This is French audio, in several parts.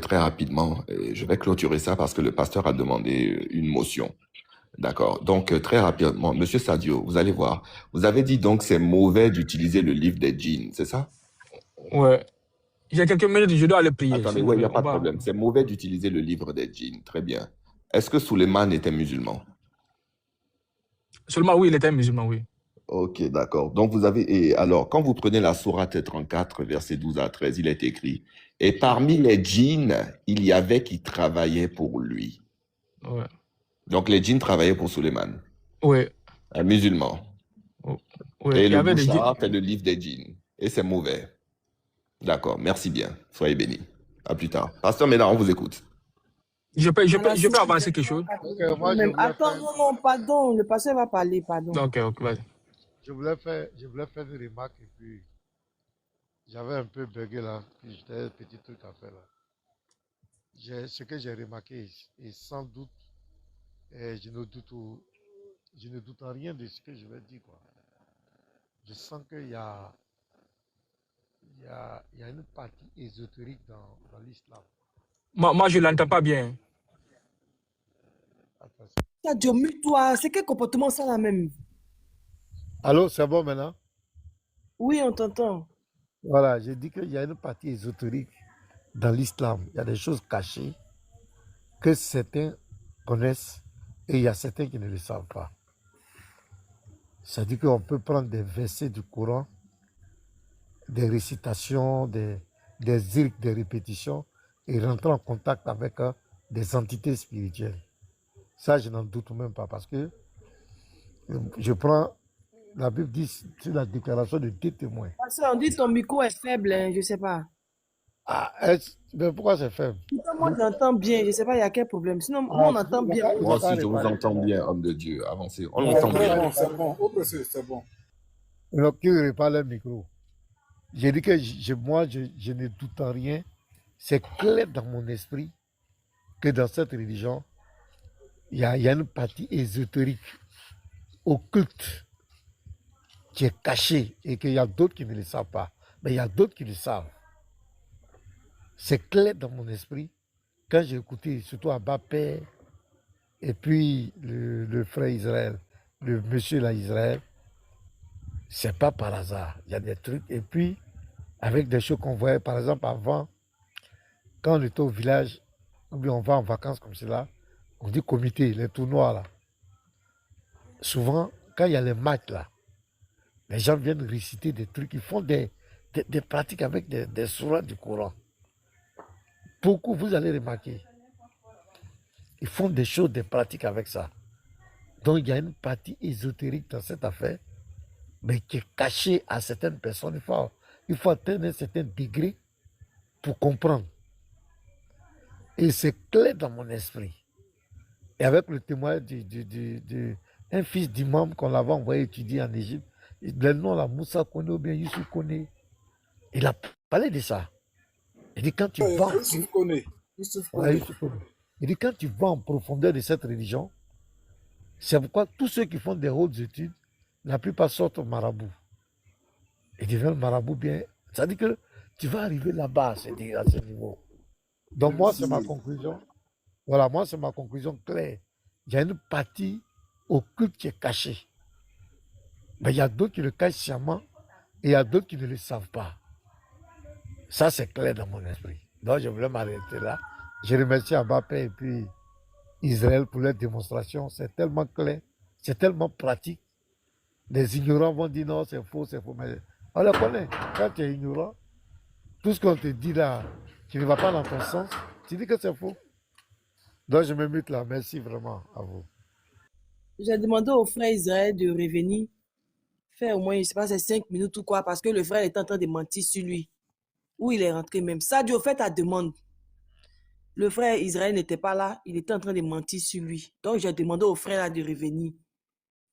très rapidement. Je vais clôturer ça parce que le pasteur a demandé une motion. D'accord. Donc, très rapidement, Monsieur Sadio, vous allez voir. Vous avez dit donc c'est mauvais d'utiliser le livre des djinns, c'est ça? Ouais. J'ai quelques minutes, je dois aller prier, Attendez, s'il vous oui, il n'y plaît. a pas de problème. C'est mauvais d'utiliser le livre des djinns. Très bien. Est-ce que Suleiman était musulman? Seulement, oui, il était musulman, oui. Ok, d'accord. Donc, vous avez. Et alors, quand vous prenez la sourate 34, versets 12 à 13, il est écrit: Et parmi les djinns, il y avait qui travaillaient pour lui. Ouais. Donc, les djinns travaillaient pour Suleiman, Oui. un musulman. Oui. Et Il y le avait des Bouchard fait le livre des djinns. Et c'est mauvais. D'accord, merci bien. Soyez bénis. À plus tard. Pasteur Ménard, on vous écoute. Je peux avancer quelque chose? Ok, moi, attends, non, pardon, le pasteur va parler, pardon. Ok, vas-y. Je voulais faire une remarque et puis j'avais un peu bugué là, puis j'avais un petit truc à faire là. Ce que j'ai remarqué, et sans doute, je ne doute en rien de ce que je vais dire, quoi. Je sens qu'il y a une partie ésotérique dans l'islam. Moi, je ne l'entends pas bien. Sadio, mute-toi, c'est quel comportement ça là même? Allô, c'est bon maintenant? Oui, on t'entend. Voilà, j'ai dit qu'il y a une partie ésotérique dans l'islam. Il y a des choses cachées que certains connaissent et il y a certains qui ne le savent pas. C'est-à-dire qu'on peut prendre des versets du Coran, des récitations, des zikrs, des répétitions et rentrer en contact avec des entités spirituelles. Ça, je n'en doute même pas parce que je prends, la Bible dit sur la déclaration de 2 témoins. On dit ton micro est faible, hein, je ne sais pas. Ah, mais pourquoi c'est faible? Moi, j'entends bien, je ne sais pas, il y a quel problème. Sinon, moi, on entend bien. Moi aussi, je vous entends bien, homme de Dieu. Avancez. On l'entend bien. C'est bon, c'est bon. Donc, qui répare le micro? J'ai dit que moi, je ne doute en rien. C'est clair dans mon esprit que dans cette religion, il y a une partie ésotérique, occulte, qui est cachée et qu'il y a d'autres qui ne le savent pas. Mais il y a d'autres qui le savent. C'est clair dans mon esprit. Quand j'ai écouté, surtout Abba Père, et puis le frère Israël, le monsieur là Israël, c'est pas par hasard. Il y a des trucs. Et puis, avec des choses qu'on voyait, par exemple, avant, quand on était au village, ou bien on va en vacances comme cela, on dit comité, les tournois là. Souvent, quand il y a les matchs là, les gens viennent réciter des trucs, ils font des pratiques avec des sourates du Coran. Beaucoup, vous allez remarquer, ils font des choses, des pratiques avec ça. Donc il y a une partie ésotérique dans cette affaire, mais qui est cachée à certaines personnes. Il faut atteindre un certain degré pour comprendre. Et c'est clair dans mon esprit. Et avec le témoignage d'un fils d'imam qu'on l'avait envoyé étudier en Égypte, le nom là, Moussa Kone ou bien Youssouf Kone, il a parlé de ça. Il dit quand tu vas... Youssouf Kone. Il dit quand tu vas en profondeur de cette religion, c'est pourquoi tous ceux qui font des hautes études, la plupart sortent au marabout. Ils deviennent marabout bien. Ça veut dire que tu vas arriver là-bas à ce niveau. Donc moi, c'est ma conclusion. Voilà, moi, c'est ma conclusion claire. Il y a une partie occulte qui est cachée. Mais il y a d'autres qui le cachent sciemment et il y a d'autres qui ne le savent pas. Ça, c'est clair dans mon esprit. Donc, je voulais m'arrêter là. Je remercie Mbappé et puis Israël pour leur démonstration. C'est tellement clair, c'est tellement pratique. Les ignorants vont dire non, c'est faux, c'est faux. Mais on le connaît. Quand tu es ignorant, tout ce qu'on te dit là, qui ne va pas dans ton sens, tu dis que c'est faux. Donc, je me mute là. Merci vraiment à vous. J'ai demandé au frère Israël de revenir, faire au moins, je ne sais pas, c'est 5 minutes ou quoi, parce que le frère est en train de mentir sur lui. Où il est rentré même. Sadio, fais ta demande. Le frère Israël n'était pas là, il était en train de mentir sur lui. Donc, j'ai demandé au frère là de revenir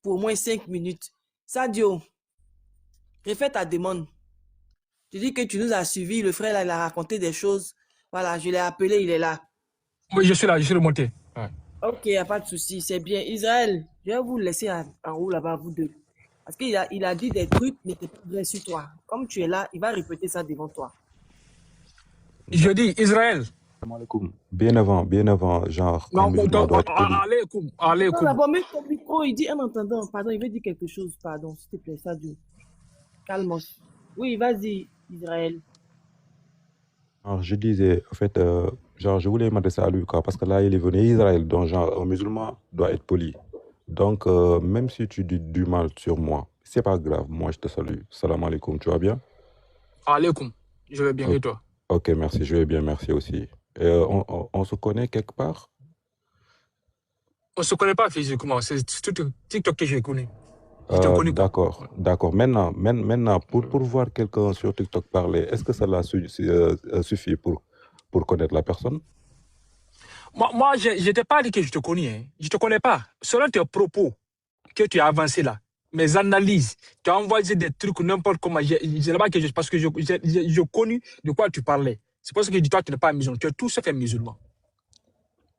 pour au moins 5 minutes. Sadio, refais ta demande. Tu dis que tu nous as suivis, le frère là, il a raconté des choses. Voilà, je l'ai appelé, il est là. Oui, je suis là, je suis remonté. Ouais. Ok, il n'y a pas de souci, c'est bien. Israël, je vais vous laisser en haut là-bas, vous deux. Parce qu'il a dit des trucs qui n'étaient pas vrais sur toi. Comme tu es là, il va répéter ça devant toi. Je dis, Israël, Salam alaikum. Bien avant, genre, un Non, musulman doit être poli. alaikum, Non, alaikum. d'abord, mets ton micro, il dit en entendant. Pardon, il veut dire quelque chose. Pardon, s'il te plaît, Sadio. Calme. Oui, vas-y, Israël. Alors, je disais, en fait, genre, je voulais m'adresser à lui, quoi, parce que là, il est venu Israël, donc, genre, un musulman doit être poli. Donc, même si tu dis du mal sur moi, c'est pas grave, moi, je te salue. Salam alaikum, tu vas bien? Alaikum. Je vais bien, O- et toi? Ok, merci, je vais bien, merci aussi. On se connaît quelque part? On ne se connaît pas physiquement. C'est tout TikTok que je connais. Je te connais, quoi. D'accord, d'accord. Maintenant, pour voir quelqu'un sur TikTok parler, est-ce que cela suffit pour connaître la personne? Moi je t'ai pas dit que je te connais. Hein. Je ne te connais pas. Selon tes propos que tu as avancés là, mes analyses, tu as envoyé des trucs n'importe comment. C'est là-bas que parce que je connais de quoi tu parlais. C'est pour ça que je dis toi, tu n'es pas musulman. Tu es tout sauf un musulman.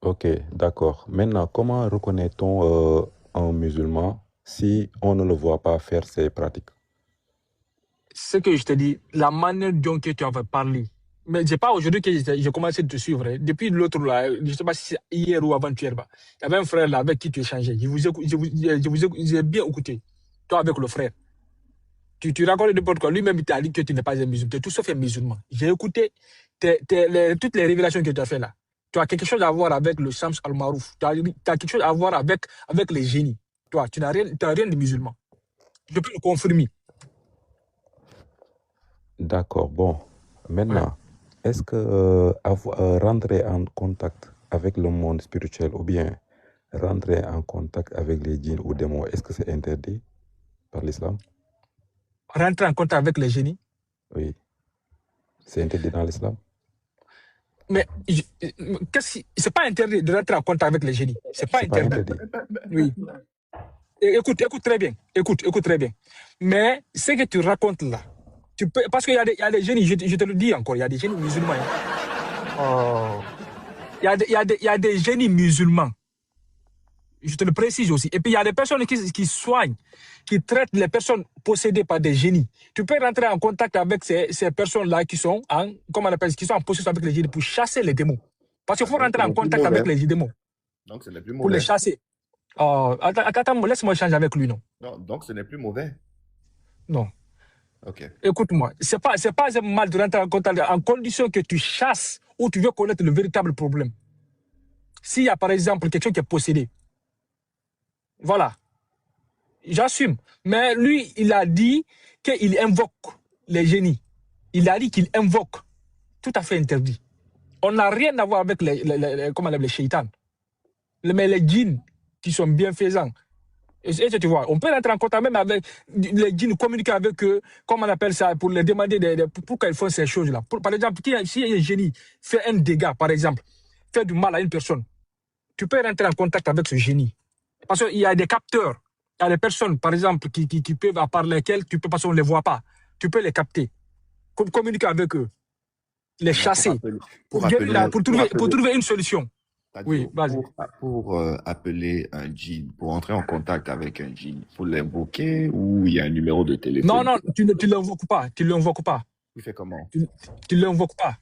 Ok, d'accord. Maintenant, comment reconnaît-on un musulman si on ne le voit pas faire ses pratiques? Ce que je te dis, la manière dont que tu avais parlé. Mais ce n'est pas aujourd'hui que j'ai commencé à te suivre. Hein. Depuis l'autre, là, je ne sais pas si c'est hier ou avant-hier. Il y avait un frère là avec qui tu échangeais. J'ai bien écouté. Toi avec le frère. Tu racontes n'importe quoi. Lui-même, il t'a dit que tu n'es pas un musulman. Tu es tout sauf un musulman. J'ai écouté toutes les révélations que tu as fait là. Tu as quelque chose à voir avec le Shams al-Marouf. Tu as quelque chose à voir avec les génies. Toi, tu n'as rien de musulman. Je peux le confirmer. D'accord, bon. Ouais. Maintenant, est-ce que rentrer en contact avec le monde spirituel ou bien rentrer en contact avec les djinns ou démons, est-ce que c'est interdit par l'islam? Rentrer en contact avec les génies. Oui, c'est interdit dans l'islam. Mais c'est pas interdit de rentrer en contact avec les génies. C'est pas C'est pas interdit. interdit. Oui. Écoute très bien. Écoute très bien. Mais ce que tu racontes là, tu peux, parce qu'il y a des génies, je te le dis encore, il y a des génies musulmans. Hein. Oh. Il y a des génies musulmans. Je te le précise aussi. Et puis il y a des personnes qui soignent, qui traitent les personnes possédées par des génies. Tu peux rentrer en contact avec ces personnes-là qui sont qui sont en possession avec les génies pour chasser les démons. Parce qu'il faut rentrer en contact avec les démons. Donc ce n'est plus Pour les mauvais. chasser. Attends, laisse-moi échanger avec lui, non? Non, donc ce n'est plus mauvais. Non. Ok. Écoute-moi, c'est pas un mal de rentrer en contact en condition que tu chasses ou tu veux connaître le véritable problème. S'il y a par exemple quelqu'un qui est possédé, voilà, j'assume. Mais lui, il a dit qu'il invoque les génies. Il a dit qu'il invoque. Tout à fait interdit. On n'a rien à voir avec les shaitans. Mais les djinns qui sont bienfaisants. Et tu vois, on peut rentrer en contact même avec les djinns, communiquer avec eux, comme on appelle ça, pour les demander pourquoi ils font ces choses-là. Par exemple, si un génie fait un dégât, par exemple, fait du mal à une personne, tu peux rentrer en contact avec ce génie. Parce qu'il y a des capteurs. Il y a des personnes, par exemple, qui peuvent, à part lesquelles tu peux, parce qu'on ne les voit pas, tu peux les capter, communiquer avec eux, les chasser, pour trouver une solution. Oui, vas-y. Pour appeler un djinn, pour entrer en contact avec un djinn, il faut l'invoquer ou il y a un numéro de téléphone? Non, tu ne l'invoques pas. Tu ne l'invoques pas. Tu fais comment? Tu ne l'invoques pas.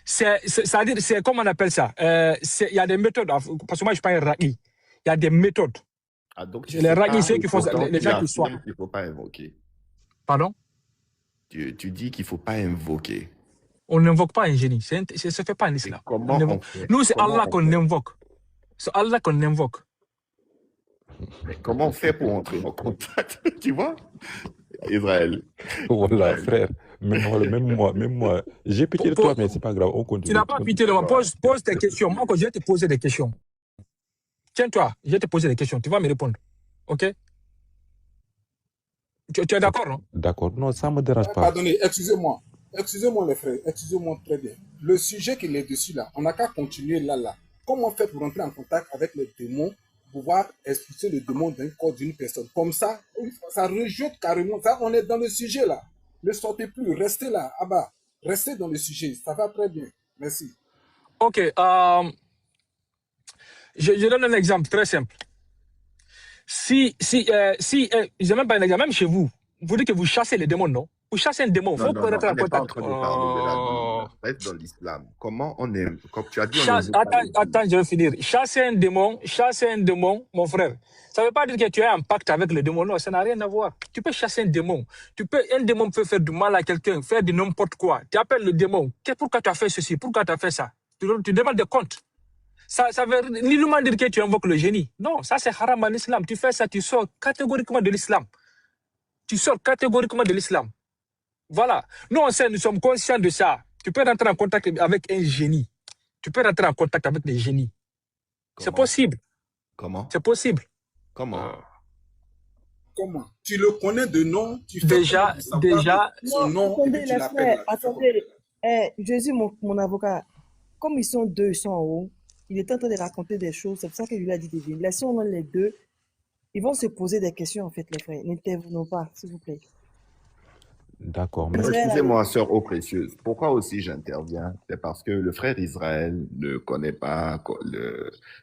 C'est-à-dire, c'est comment on appelle ça? Il y a des méthodes, parce que moi je ne suis pas un raï. Il y a des méthodes. Ah, donc les raïs, c'est qui font ça, les gens qui soignent. Il ne faut pas invoquer. Pardon? Tu dis qu'il ne faut pas invoquer. On n'invoque pas un génie. Ça ne se fait pas en islam. Nous, c'est Allah qu'on invoque. C'est Allah qu'on invoque. Mais comment on fait pour entrer en contact? Tu vois? Israël. Voilà, frère. Même moi. J'ai pitié de toi, mais c'est pas grave. On continue. Tu n'as pas pitié de moi. Pose tes questions. Moi, quand je vais te poser des questions. Tiens-toi, je vais te poser des questions. Tu vas me répondre. OK? Tu es d'accord, non? D'accord. Non, ça ne me dérange pas. Pardonnez, excusez-moi. Excusez-moi les frères, excusez-moi très bien. Le sujet qu'il est dessus là, on n'a qu'à continuer là. Comment faire pour rentrer en contact avec les démons, pouvoir expulser le démon d'un corps d'une personne? Comme ça rejette carrément. Ça, on est dans le sujet là. Ne sortez plus, restez là, Abba. Restez dans le sujet, ça va très bien. Merci. Ok, je donne un exemple très simple. Si je même pas un exemple, même chez vous, vous dites que vous chassez les démons, non? Vous chassez un démon, il faut rentrer en contact. Oh. reste dans l'islam. Comment on aime, comme tu as dit, on Chasse, n'aime pas les djinns. attends, je vais finir. Chasser un démon, mon frère. Ça ne veut pas dire que tu as un pacte avec le démon. Non, ça n'a rien à voir. Tu peux chasser un démon. Un démon peut faire du mal à quelqu'un, faire de n'importe quoi. Tu appelles le démon. Pourquoi tu as fait ceci? Pourquoi tu as fait ça? Tu demandes des comptes. Ça veut nullement dire que tu invoques le génie. Non, ça c'est haram à l'islam. Tu fais ça, tu sors catégoriquement de l'islam. Tu sors catégoriquement de l'islam. Voilà. Nous sommes conscients de ça. Tu peux rentrer en contact avec un génie. Tu peux rentrer en contact avec des génies. C'est Comment? possible. Comment? C'est possible. Comment? Comment? Tu le connais de nom, tu fais Déjà, comment pour savoir son Non, nom et attendez, puis tu les l'appelles frères, là. attendez. Jésus, mon avocat, comme ils sont deux, ils sont en haut, il est en train de raconter des choses, c'est pour ça que je lui ai dit de venir. Laissons les deux, ils vont se poser des questions en fait, les frères. N'intervenons pas, s'il vous plaît. D'accord, mais Israël, Excusez-moi, sœur eau précieuse. Pourquoi aussi j'interviens? C'est parce que le frère Israël ne connaît pas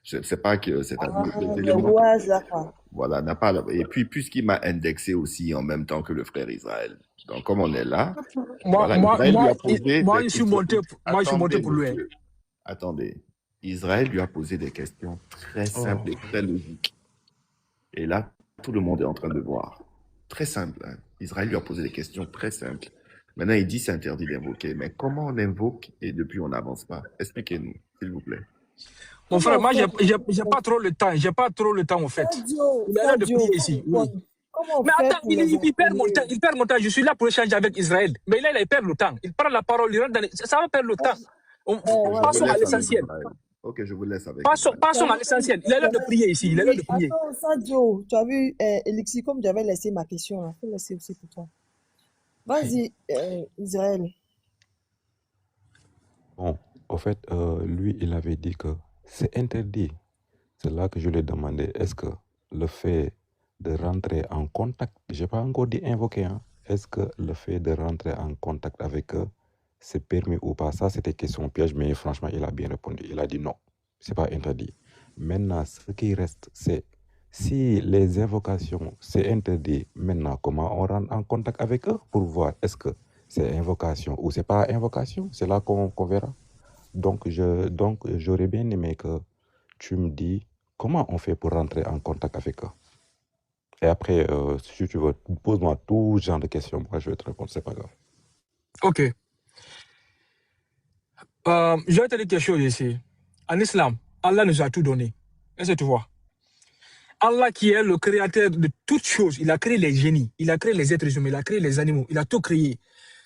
je ne sais pas que c'est le éléments. rouage là, quoi. Voilà, n'a pas. Et puis, puisqu'il m'a indexé aussi en même temps que le frère Israël. Donc, comme on est là, voilà, Israël lui a posé moi, des je suis questions. monté pour lui. Hein. Attendez. Israël lui a posé des questions très simples et très logiques. Et là, tout le monde est en train de voir. Très simple. Hein. Israël lui a posé des questions très simples. Maintenant, il dit c'est interdit d'invoquer. Mais comment on invoque et depuis on n'avance pas? Expliquez-nous, s'il vous plaît. Mon frère, moi, j'ai pas trop le temps. J'ai pas trop le temps, en fait. Il est l'heure de prier ici. Oui. Comment on Mais fait attends, pour il perd mon temps. Il perd mon temps. Je suis là pour échanger avec Israël. Mais là, il perd le temps. Il prend la parole, il rentre dans ça va perdre le temps. Passons à l'essentiel. Ok, je vous laisse avec Passons à l'essentiel. Il est l'heure de prier ici. Il est l'heure de prier. Attends, Sadio, tu as vu, Elixir, comme j'avais laissé ma question, là, faut laisser aussi pour toi. Vas-y, Israël. bon, au fait, lui, il avait dit que c'est interdit. C'est là que je lui ai demandé, est-ce que le fait de rentrer en contact, je n'ai pas encore dit invoquer, hein, est-ce que le fait de rentrer en contact avec eux, c'est permis ou pas? Ça, c'était question piège, mais franchement, il a bien répondu. Il a dit non, c'est pas interdit. Maintenant, ce qui reste, c'est si les invocations, c'est interdit, maintenant, comment on rentre en contact avec eux pour voir est-ce que c'est invocation ou c'est pas invocation? C'est là qu'on verra. Donc, j'aurais bien aimé que tu me dis comment on fait pour rentrer en contact avec eux. Et après, si tu veux, pose-moi tout genre de questions. Moi, je vais te répondre, c'est pas grave. Ok. Je vais te dire quelque chose ici. En islam, Allah nous a tout donné. Est-ce que tu vois? Allah qui est le créateur de toutes choses, il a créé les génies, il a créé les êtres humains, il a créé les animaux, il a tout créé.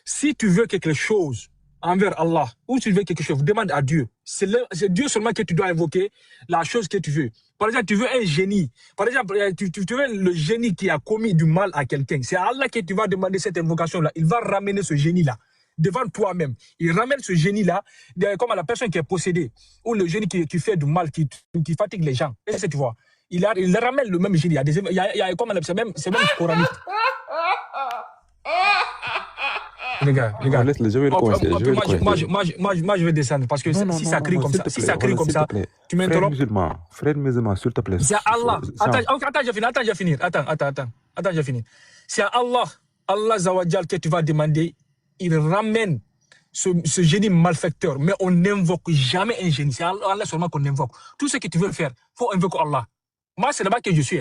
Si tu veux quelque chose envers Allah, ou tu veux quelque chose, demande à Dieu. C'est Dieu seulement que tu dois invoquer la chose que tu veux. Par exemple, tu veux un génie. Par exemple, tu veux le génie qui a commis du mal à quelqu'un. C'est à Allah que tu vas demander cette invocation-là. Il va ramener ce génie-là devant toi-même. Il ramène ce génie-là comme à la personne qui est possédée, ou le génie qui fait du mal, qui fatigue les gens. Est-ce que tu vois? Il ramène le même génie. C'est même coranique. Les gars. Je vais le coincer. Moi, je vais descendre parce que si ça crie comme ça, si ça crie comme ça, tu m'interromps. Frère musulman, s'il te plaît. C'est Allah. Attends, j'ai fini. Attends, j'ai fini. C'est à Allah Zawajal que tu vas demander. Il ramène ce génie malfecteur, mais on n'invoque jamais un génie. C'est Allah seulement qu'on invoque. Tout ce que tu veux faire, il faut invoquer Allah. Moi, c'est là-bas que je suis.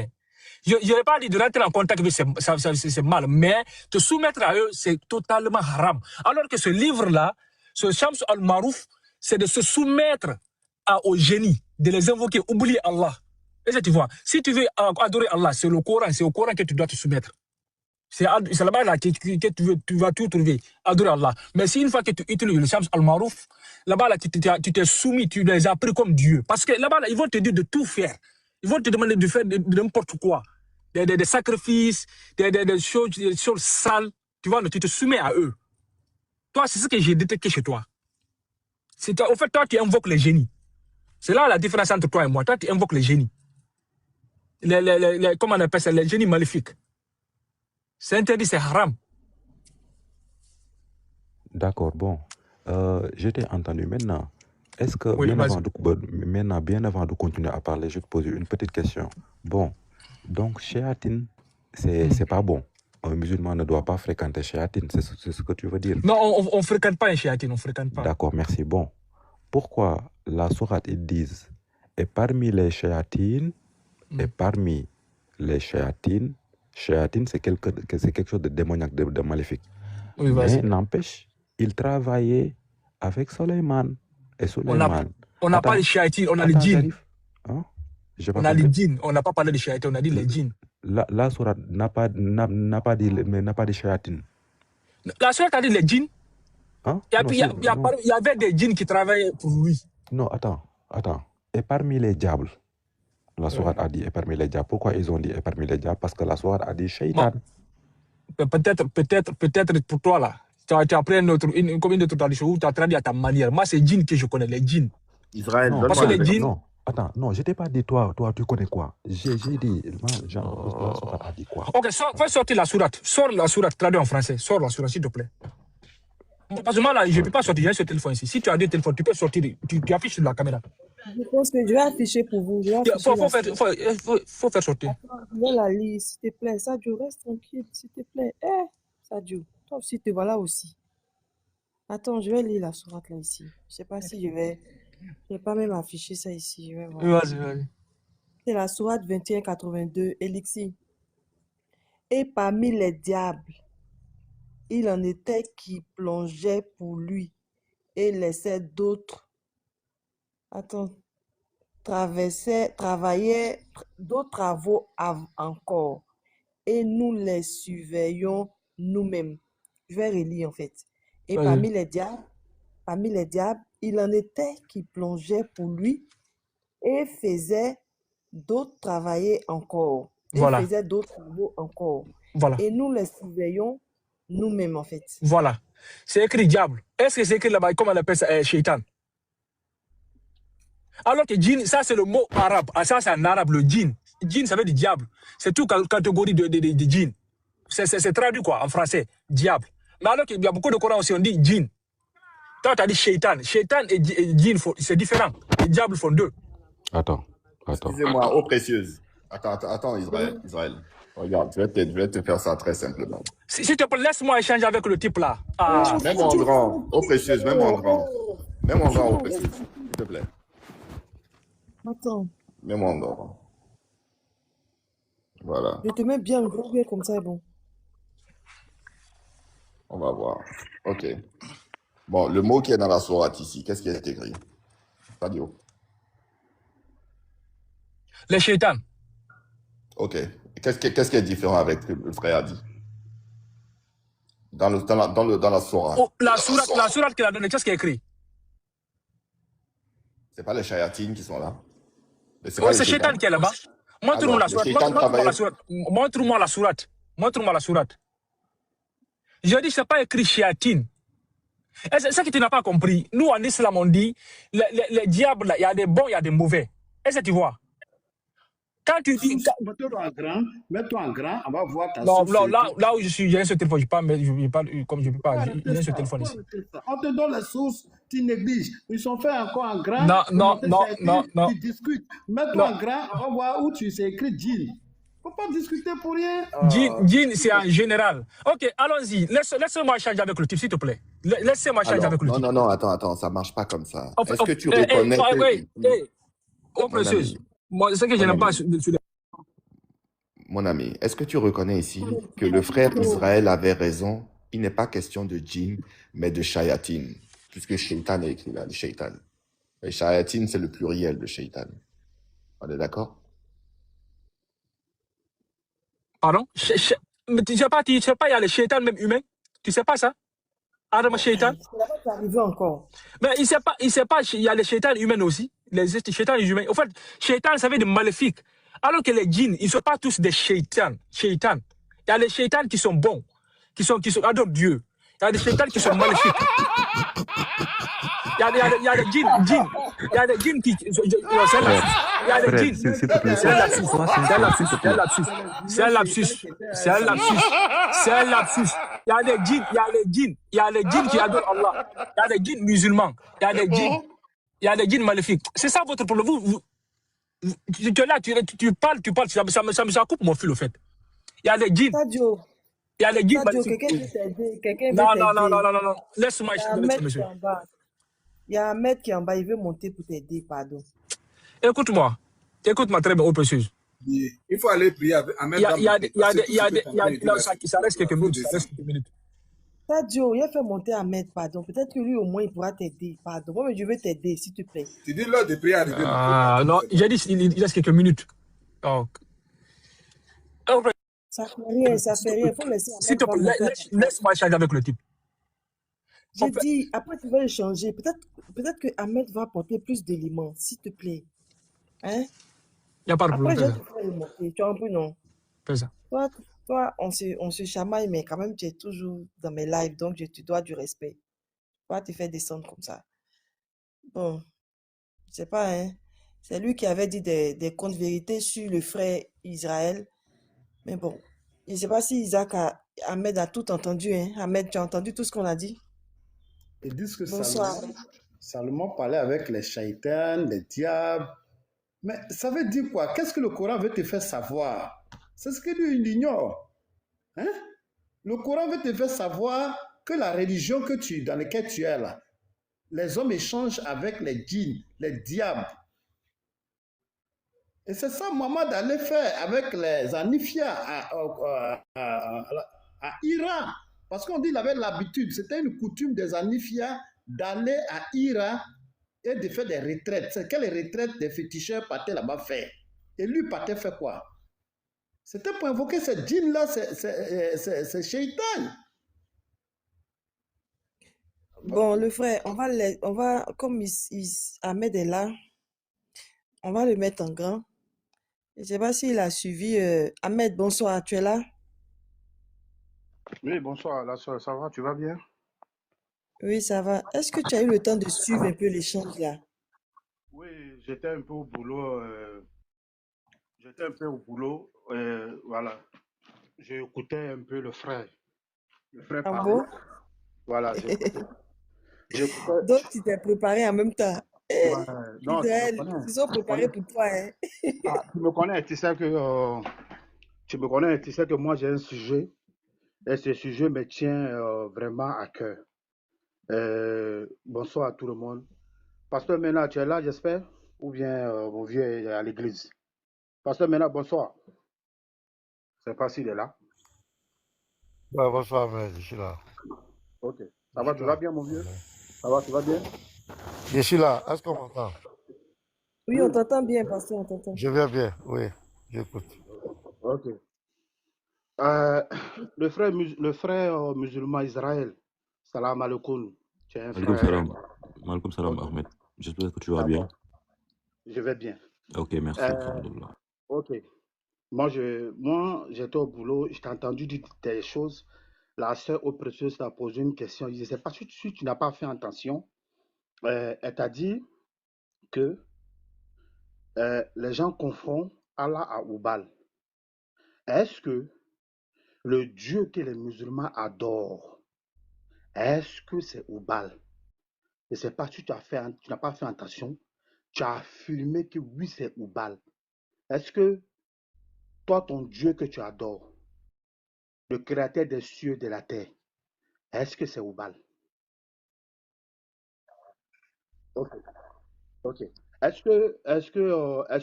Je n'aurais pas dit de rentrer en contact avec c'est mal, mais te soumettre à eux, c'est totalement haram. Alors que ce livre-là, ce Shams al-Marouf, c'est de se soumettre au génie, de les invoquer, oublier Allah. Et tu vois, si tu veux adorer Allah, c'est au Coran que tu dois te soumettre. C'est là-bas que tu vas tout trouver, adorer Allah. Mais si une fois que tu utilises le Shams al-Marouf, là-bas, tu t'es soumis, tu les as pris comme Dieu. Parce que là-bas, ils vont te dire de tout faire. Ils vont te demander de faire n'importe quoi. Des sacrifices, des choses sales. Tu vois, tu te soumets à eux. Toi, c'est ce que j'ai détecté chez toi. En fait, toi, tu invoques les génies. C'est là la différence entre toi et moi. Toi, tu invoques les génies. Comment on appelle ça? Les génies maléfiques. C'est interdit, c'est haram. D'accord, bon. Je t'ai entendu maintenant. Est-ce que, oui, bien avant de continuer à parler, je te pose une petite question. Bon, donc, Shayatin, c'est pas bon. un musulman ne doit pas fréquenter Shayatin, c'est ce que tu veux dire. Non, on ne fréquente pas un shayatin, on ne fréquente pas. D'accord, merci. Bon, pourquoi la sourate, ils disent, et parmi les Shayatines, et parmi les Shayatines, Shayatin, c'est quelque chose de démoniaque, de maléfique. Oui, Mais vas-y. n'empêche, il travaillait avec Soleiman. Et On n'a Soleiman. pas les shayatin, on a les Attends, djinns. j'arrive. Hein? J'ai pas On a les compris. djinns. On n'a pas parlé de shayatin, on a dit les djinns. La sourate n'a pas de Shayatin. La sourate a dit les djinns. Hein? Et Non, puis, si, il non. y avait des djinns qui travaillaient pour lui. Non, attends. Et parmi les diables, la sourate a dit et parmi les diables. Pourquoi ils ont dit et parmi les diables? Parce que la sourate a dit Shaitan. Peut-être pour toi, là. Tu as pris une autre tradition où tu as traduit à ta manière. Moi, c'est djinns que je connais, les djinns. Israël, Non, Parce que donne-moi les le djinns, non. Attends, non, je t'ai pas dit toi, tu connais quoi? J'ai dit, genre, la sourate a dit quoi? ok, fais sortir la sourate. Sors la sourate, traduit en français. Sors la sourate, s'il te plaît. Parce que moi, là, je ne peux pas sortir. J'ai ce téléphone ici. Si tu as deux téléphones, tu peux sortir. Tu affiches sur la caméra. Je pense que je vais afficher pour vous. Je vais Il afficher faut faire sortir. Attends, je vais la lire, s'il te plaît. Sadio, reste tranquille, s'il te plaît. Sadio, toi aussi, te voilà aussi. Attends, je vais lire la sourate là ici. Je ne sais pas si je vais pas même afficher ça ici. Je vais voir. Vas-y. C'est la sourate 2182, Elixir. Et parmi les diables, il en était qui plongeaient pour lui et laissaient d'autres. Attends. Travaillaient d'autres travaux encore. Et nous les surveillons nous-mêmes. Je vais relire en fait. Et Vas-y. parmi les diables, il en était qui plongeaient pour lui et faisaient d'autres travailler encore. Voilà. Et faisaient d'autres travaux encore. Voilà. Et nous les surveillons nous-mêmes en fait. Voilà. C'est écrit diable. Est-ce que c'est écrit là-bas, comment on appelle ça, shaitan? Alors que djinn, ça c'est le mot arabe. Ah, ça c'est en arabe, le djinn. Djinn, ça veut dire diable. C'est toute catégorie de djinn. C'est traduit quoi, en français, diable. Mais alors qu'il y a beaucoup de Coran aussi, on dit djinn. Toi, tu as dit shaitan. Shaitan et djinn, c'est différent. Les diables font deux. Attends. Excusez-moi, eau précieuse. Attends, Israël. Regarde, je vais te faire ça très simplement. S'il te plaît, laisse-moi échanger avec le type là. Ah. Même en grand, eau précieuse, même en grand. Même en grand, eau précieuse, s'il te plaît. Attends, Même en grand. Voilà, je te mets bien gros, bien comme ça, bon. on va voir. Ok. Bon, le mot qui est dans la sourate ici, qu'est-ce qui est écrit? Sadio. Les shaitans. Ok. Qu'est-ce qui est différent avec ce que le frère a dit? Dans la sourate. Oh, la sourate qu'il a donnée, qu'est-ce qui est écrit? C'est pas les shayatines qui sont là. C'est shaitan qui est là-bas. Montre-nous la sourate. Montre-moi la sourate. Montre-moi la sourate. Je dis, c'est pas écrit shayatin. C'est ça que tu n'as pas compris. Nous, en islam, on dit, les diables, il y a des bons, il y a des mauvais. Est-ce que tu vois? Quand tu dis... Mets-toi en grand, on va voir ta Non, source. là où je suis, j'ai ce téléphone, je ne peux pas, comme je ne peux pas, j'ai ce téléphone ici. On te donne les sources, tu négliges. Ils sont faits encore en grand. Non. Tu discutes. Mets-toi en grand, on va voir où tu sais écrit djinn. Il ne faut pas discuter pour rien. Djinn, c'est en général. Ok, allons-y. Laisse-moi échanger avec le type, s'il te plaît. Laissez-moi échanger avec le type. Non, attends, ça ne marche pas comme ça. Est-ce que tu reconnais oh, précieuse. Moi, c'est que je n'aime pas sur les... Mon ami, est-ce que tu reconnais ici que le frère Israël avait raison? Il n'est pas question de djinn, mais de shayatin, puisque shaitan est écrit là, le shaitan. Et shayatin, c'est le pluriel de shaitan. On est d'accord? Pardon? Mais tu sais pas, il y a les shaitans même humains? Tu sais pas ça? Adam shaitan? C'est là-bas que tu arrivé encore. Mais il sait pas, il y a les shaitans humains aussi. Les shaitans humains. En fait, shaitan, ça veut dire maléfique. Alors que les djinns, ils ne sont pas tous des shaitans. Il y a les shaitans qui sont bons, qui adorent Dieu. Il y a des shaitans qui sont maléfiques. Il y a des djinns. Il y a des djinns qui... Il y a des djinns. C'est un lapsus. Il y a des djinns qui adorent Allah. Il y a des djinns musulmans. Il y a des djinns maléfiques. C'est ça votre problème. Tu parles, ça me coupe mon fil au fait. Il y a des djinns. Sadio, Il y a des guides Sadio, magnifiques. quelqu'un veut t'aider. Quelqu'un veut Non, non, non, non, t'aider. non, non, non. Laisse-moi Il y a échanger avec ce Ahmed qui monsieur. est en bas. Il y a Ahmed qui est en bas. Il veut monter pour t'aider, pardon. Écoute-moi. Écoute-moi très bien, au précieux. Il faut aller prier avec Ahmed Il y a, va il y a, monter. il y a, Parce que il tout y ce a, que tu es en train de dire non, là, ça reste quelques il faut minutes. Ça reste descendre. quelques minutes. Sadio, il a fait monter Ahmed, pardon. Peut-être que lui, au moins, il pourra t'aider. Pardon. Moi, mais je veux t'aider, s'il te plaît. Tu dis l'heure de prière arriver, non? Ah, non, j'ai dit il reste quelques minutes. Donc, Ça fait rien, ça fait rien. Il faut laisser s'il Ahmed te va plaît, monter. laisse-moi échanger avec le type. J'ai dit, après, tu vas échanger. Peut-être que Ahmed va apporter plus d'éléments, s'il te plaît. Hein? Il n'y a pas de Après, problème. je vais te faire remonter. Tu as un peu, non? Fais ça. Toi, on se chamaille, mais quand même, tu es toujours dans mes lives, donc je te dois du respect. Pas te faire descendre comme ça. Bon, je sais pas, hein. C'est lui qui avait dit des contes vérités sur le frère Israël. Mais bon, je ne sais pas si Ahmed a tout entendu, hein. Ahmed, tu as entendu tout ce qu'on a dit? Ils disent que Bonsoir. Salomon parlait avec les shaitans, les diables. Mais ça veut dire quoi? Qu'est-ce que le Coran veut te faire savoir? C'est ce que lui, il ignore. Hein? Le Coran veut te faire savoir que la religion dans laquelle tu es là, les hommes échangent avec les djinns, les diables. Et c'est ça Mohamed allait faire avec les Anifia à Iran. Parce qu'on dit qu'il avait l'habitude, c'était une coutume des Anifia d'aller à Iran et de faire des retraites. C'est quelle retraite des féticheurs partaient là-bas faire? Et lui partait faire quoi? C'était pour invoquer ces djinns-là, ces shaitans. Bon, le frère, on va comme Ahmed est là, on va le mettre en grand. Je ne sais pas s'il a suivi. Ahmed, bonsoir, tu es là? Oui, bonsoir, la soeur, ça va, tu vas bien? Oui, ça va. Est-ce que tu as eu le temps de suivre un peu l'échange là? Oui, j'étais un peu au boulot. Voilà. J'écoutais un peu le frère. Le frère Ah parlait. bon? Voilà, j'écoutais. Donc, tu t'es préparé en même temps. Ouais, non, tu me Israël, connais. ils sont préparés pour toi, hein? Ah, tu me connais, tu sais que moi j'ai un sujet et ce sujet me tient vraiment à cœur. Bonsoir à tout le monde. Pasteur Mena, tu es là, j'espère? Ou bien mon vieux est à l'église? Pasteur Mena, bonsoir. Je ne sais pas s'il est là. Ouais, bonsoir, mais je suis là. Ok. Ça va, tu vas bien, mon vieux? Ça va, tu vas bien? Je suis là. Est-ce qu'on m'entend? Oui, on t'entend bien, pasteur, on t'entend. Je vais bien, oui. J'écoute. Ok. Le frère musulman Israël, salam alaikum. Tu es un Maaleykum frère. salam. Maaleykum salam, Ok. Ahmed. J'espère que tu vas bien. Je vais bien. Ok, merci. Alhamdulillah. Ok. Moi, j'étais au boulot, je t'ai entendu dire des choses. La sœur au précieuse t'a posé une question. Je ne sais pas si tu n'as pas fait attention. Elle t'a dit que les gens confondent Allah à Oubal. Est-ce que le Dieu que les musulmans adorent, est-ce que c'est Oubal? Je ne sais pas si tu n'as pas fait attention. Tu as affirmé que oui, c'est Oubal. Est-ce que toi, ton Dieu que tu adores, le créateur des cieux et de la terre, est-ce que c'est Oubal? Ok. Ok. Est-ce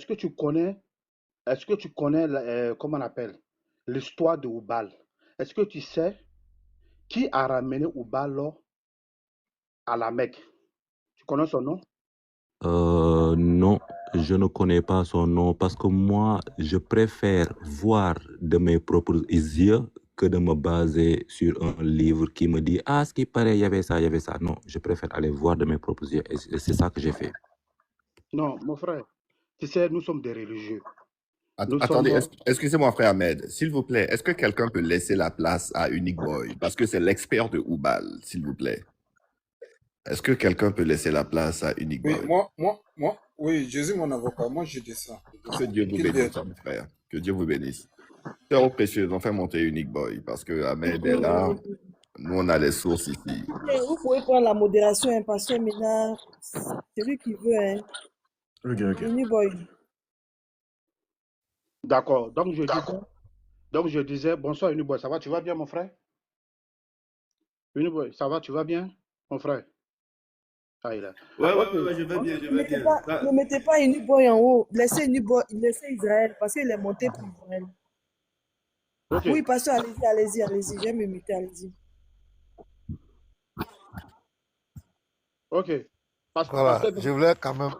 que tu connais, comment on appelle, l'histoire de Oubal? Est-ce que tu sais qui a ramené Oubal à la Mecque? Tu connais son nom? Non, je ne connais pas son nom parce que moi, je préfère voir de mes propres yeux que de me baser sur un livre qui me dit « Ah, ce qui paraît, il y avait ça, il y avait ça. » Non, je préfère aller voir de mes propres yeux et c'est ça que j'ai fait. Non, mon frère. Tu sais, nous sommes des religieux. Attendez, excusez-moi, frère Ahmed, s'il vous plaît, est-ce que quelqu'un peut laisser la place à Unique Boy? Parce que c'est l'expert de Oubal, s'il vous plaît. Est-ce que quelqu'un peut laisser la place à Unique Boy? Oui, oui, Jésus, mon avocat, moi je descends. Que Dieu vous bénisse, mon frère. Que Dieu vous bénisse. Sœur précieuse, on fait monter Unique Boy parce que Ahmed est là. Nous, on a les sources ici. Vous pouvez prendre la modération, hein, pasteur Ménard. C'est lui qui veut, hein. Ok. Unique Boy. D'accord. Donc, je disais, Donc, je disais, bonsoir, Uniboy, ça va, tu vas bien, mon frère? Uniboy, ça va, tu vas bien, mon frère? Ah, il a. Ouais, Ok. ouais, ouais, je vais bien, je Ne vais mettez bien. pas, ne mettez pas Uniboy en haut. Laissez Israël parce qu'il est monté pour Israël. Ok. Oui, pasteur, allez-y. Je vais me muter, allez-y. Ok. Voilà, Pasteur, je voulais quand même.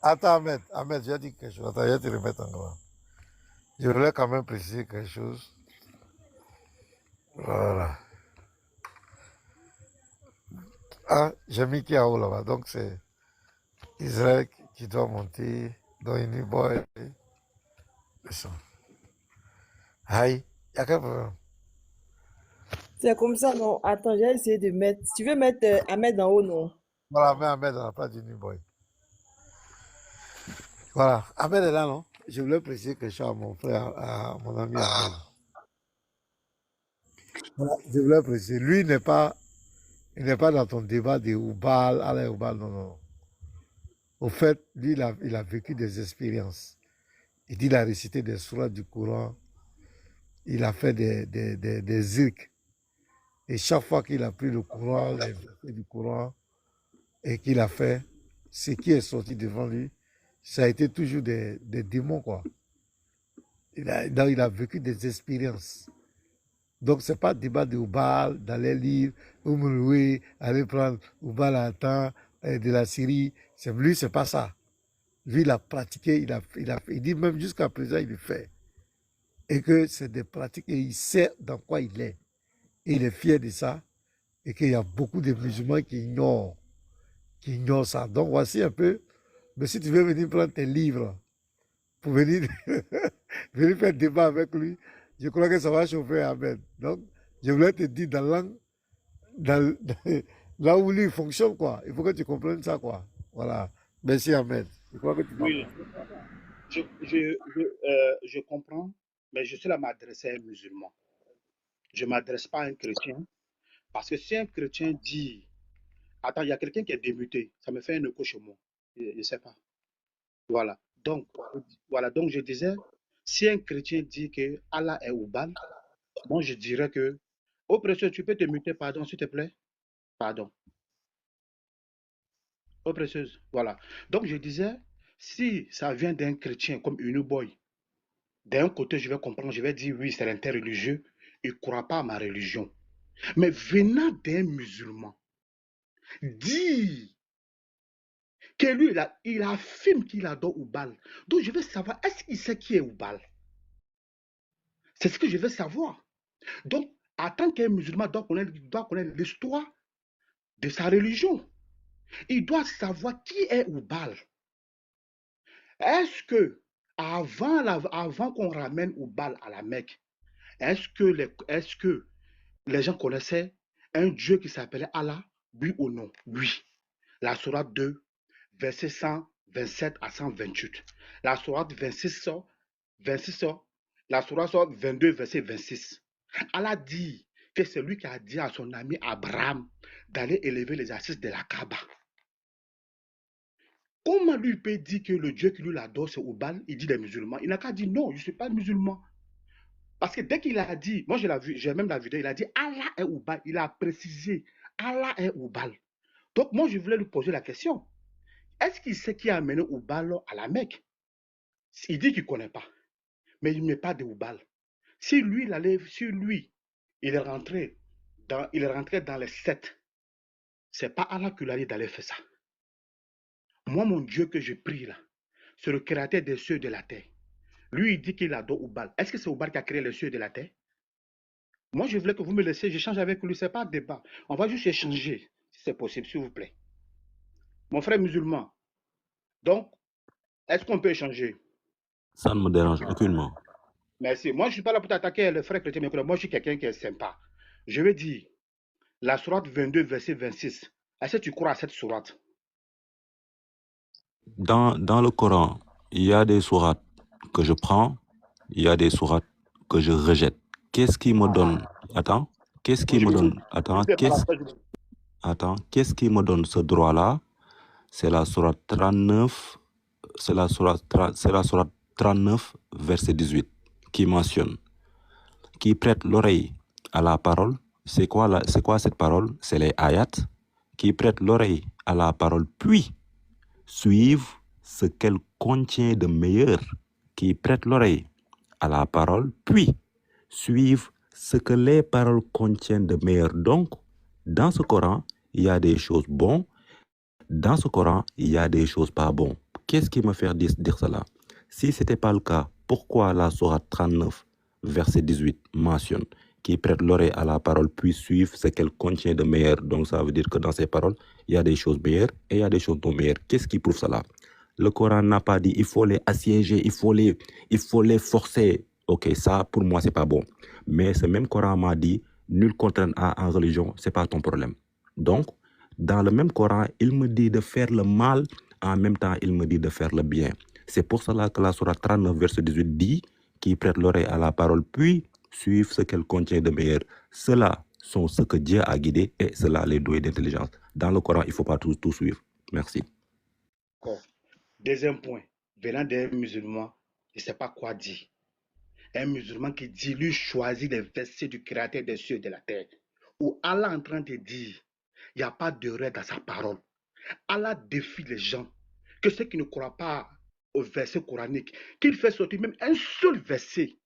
Attends, Ahmed, j'ai dit quelque chose. Attends, je vais te remettre en grand. Je voulais quand même préciser quelque chose. Voilà. Ah, j'ai mis qui en haut là-bas. Donc, c'est Israël qui doit monter dans une boy. Aïe, il y a quel problème? C'est comme ça, non? Attends, j'ai essayé de mettre. Tu veux mettre Ahmed en haut, non? Voilà, mais Ahmed dans la place du New Boy. Voilà, Ahmed est là, non? Je voulais préciser quelque chose à mon frère, à mon ami Ahmed. Voilà, je voulais préciser, lui il n'est pas dans ton débat de Oubal, allez Oubal, non, non. Au fait, lui, il a vécu des expériences. Il dit qu'il a récité des sourates du Coran, il a fait des zikrs. Et chaque fois qu'il a pris le Coran, les versets du Coran, et qu'il a fait, ce qui est sorti devant lui, ça a été toujours des démons, quoi. Il a vécu des expériences. Donc, ce n'est pas le débat de Oubal, d'aller lire, Oumouloui, aller prendre Oubal à temps, de la Syrie. Lui, ce n'est pas ça. Lui, il a pratiqué, il dit même jusqu'à présent, il le fait. Et que c'est des pratiques, et il sait dans quoi il est. Et il est fier de ça. Et qu'il y a beaucoup de musulmans qui ignorent ça. Donc, voici un peu. Mais si tu veux venir prendre tes livres pour venir, venir faire débat avec lui, je crois que ça va chauffer Ahmed. Donc, je voulais te dire là où lui fonctionne, quoi. Il faut que tu comprennes ça, quoi. Voilà. Merci Ahmed. Je crois que tu m'as oui, compris. je comprends, mais je suis là à m'adresser à un musulman. Je ne m'adresse pas à un chrétien, parce que si un chrétien dit, attends, il y a quelqu'un qui est démuté, ça me fait un écho chez moi. Je ne sais pas. Voilà. Donc, je disais, si un chrétien dit que Allah est Oubal, moi je dirais que, oh précieux, tu peux te muter, pardon, s'il te plaît? Pardon. Oh précieuse, voilà. Donc je disais, si ça vient d'un chrétien comme Uniboy, d'un côté je vais comprendre, je vais dire oui, c'est l'interreligieux, il ne croit pas à ma religion. Mais venant d'un musulman, dire que lui, il affirme qu'il adore Oubal. Donc je veux savoir, est-ce qu'il sait qui est Oubal? C'est ce que je veux savoir. Donc, en tant qu'un musulman, il doit connaître l'histoire de sa religion. Il doit savoir qui est Oubal. Est-ce que, avant qu'on ramène Oubal à la Mecque, est-ce que les gens connaissaient un Dieu qui s'appelait Allah? Oui ou non? Oui. La sourate 2, verset 127 à 128. La sourate 26, la sourate 22, verset 26. Allah dit que c'est lui qui a dit à son ami Abraham d'aller élever les assises de la Kaaba. Comment lui peut dire que le Dieu qui lui l'adore, c'est Oubal? Il dit les musulmans. Il n'a qu'à dire non, je ne suis pas musulman. Parce que dès qu'il a dit, moi j'ai même la vidéo, il a dit Allah est Oubal. Il a précisé Allah est Oubal. Donc moi je voulais lui poser la question. Est-ce qu'il sait qui a amené Oubal à la Mecque? Il dit qu'il ne connaît pas. Mais il ne met pas de Oubal. Si lui, il est rentré dans les 7, ce n'est pas Allah qui lui a dit d'aller faire ça. Moi, mon Dieu que je prie là, c'est le créateur des cieux et de la terre. Lui, il dit qu'il adore Oubal. Est-ce que c'est Oubal qui a créé les cieux et de la terre? Moi, je voulais que vous me laissiez, j'échange avec lui. Ce n'est pas un débat. On va juste échanger, si c'est possible, s'il vous plaît. Mon frère musulman, donc, est-ce qu'on peut échanger? Ça ne me dérange aucunement. Merci. Moi, je ne suis pas là pour t'attaquer, le frère chrétien, mais moi, je suis quelqu'un qui est sympa. Je veux dire, la sourate 22, verset 26. Est-ce que tu crois à cette sourate? Dans le Coran, il y a des sourates que je prends, il y a des sourates que je rejette. Qu'est-ce qui me donne... Attends. Qu'est-ce qui me donne... Qu'est-ce qui me donne ce droit-là? C'est la sourate 39, c'est la sourate 39, verset 18. qui mentionne, qui prête l'oreille à la parole. C'est quoi cette parole? C'est les ayats. Qui prête l'oreille à la parole, puis suivent ce qu'elle contient de meilleur. Qui prête l'oreille à la parole, puis suivent ce que les paroles contiennent de meilleur. Donc, dans ce Coran, il y a des choses bonnes. Dans ce Coran, il y a des choses pas bonnes. Qu'est-ce qui me fait dire cela? Si ce n'était pas le cas, pourquoi la sourate 39, verset 18, mentionne qui prête l'oreille à la parole puis suivre ce qu'elle contient de meilleur? Donc, ça veut dire que dans ces paroles, il y a des choses meilleures et il y a des choses non meilleures. Qu'est-ce qui prouve cela? Le Coran n'a pas dit il faut les assiéger, il faut les forcer. Ok, ça, pour moi, c'est pas bon. Mais ce même Coran m'a dit nul contrainte en religion, c'est pas ton problème. Donc, dans le même Coran, il me dit de faire le mal, en même temps, il me dit de faire le bien. C'est pour cela que la sourate 39, verset 18 dit qui prête l'oreille à la parole, puis suivent ce qu'elle contient de meilleur. Ceux-là sont ceux que Dieu a guidés et ceux-là les doués d'intelligence. Dans le Coran, il ne faut pas tout suivre. Merci. D'accord. Deuxième point, venant d'un musulman, je ne sais pas quoi dire. Un musulman qui dit, lui choisit les versets du Créateur des cieux et de la terre, où Allah est en train de dire, il n'y a pas d'erreur dans sa parole. Allah défie les gens, que ceux qui ne croient pas au verset coranique, qu'il fait sortir même un seul verset.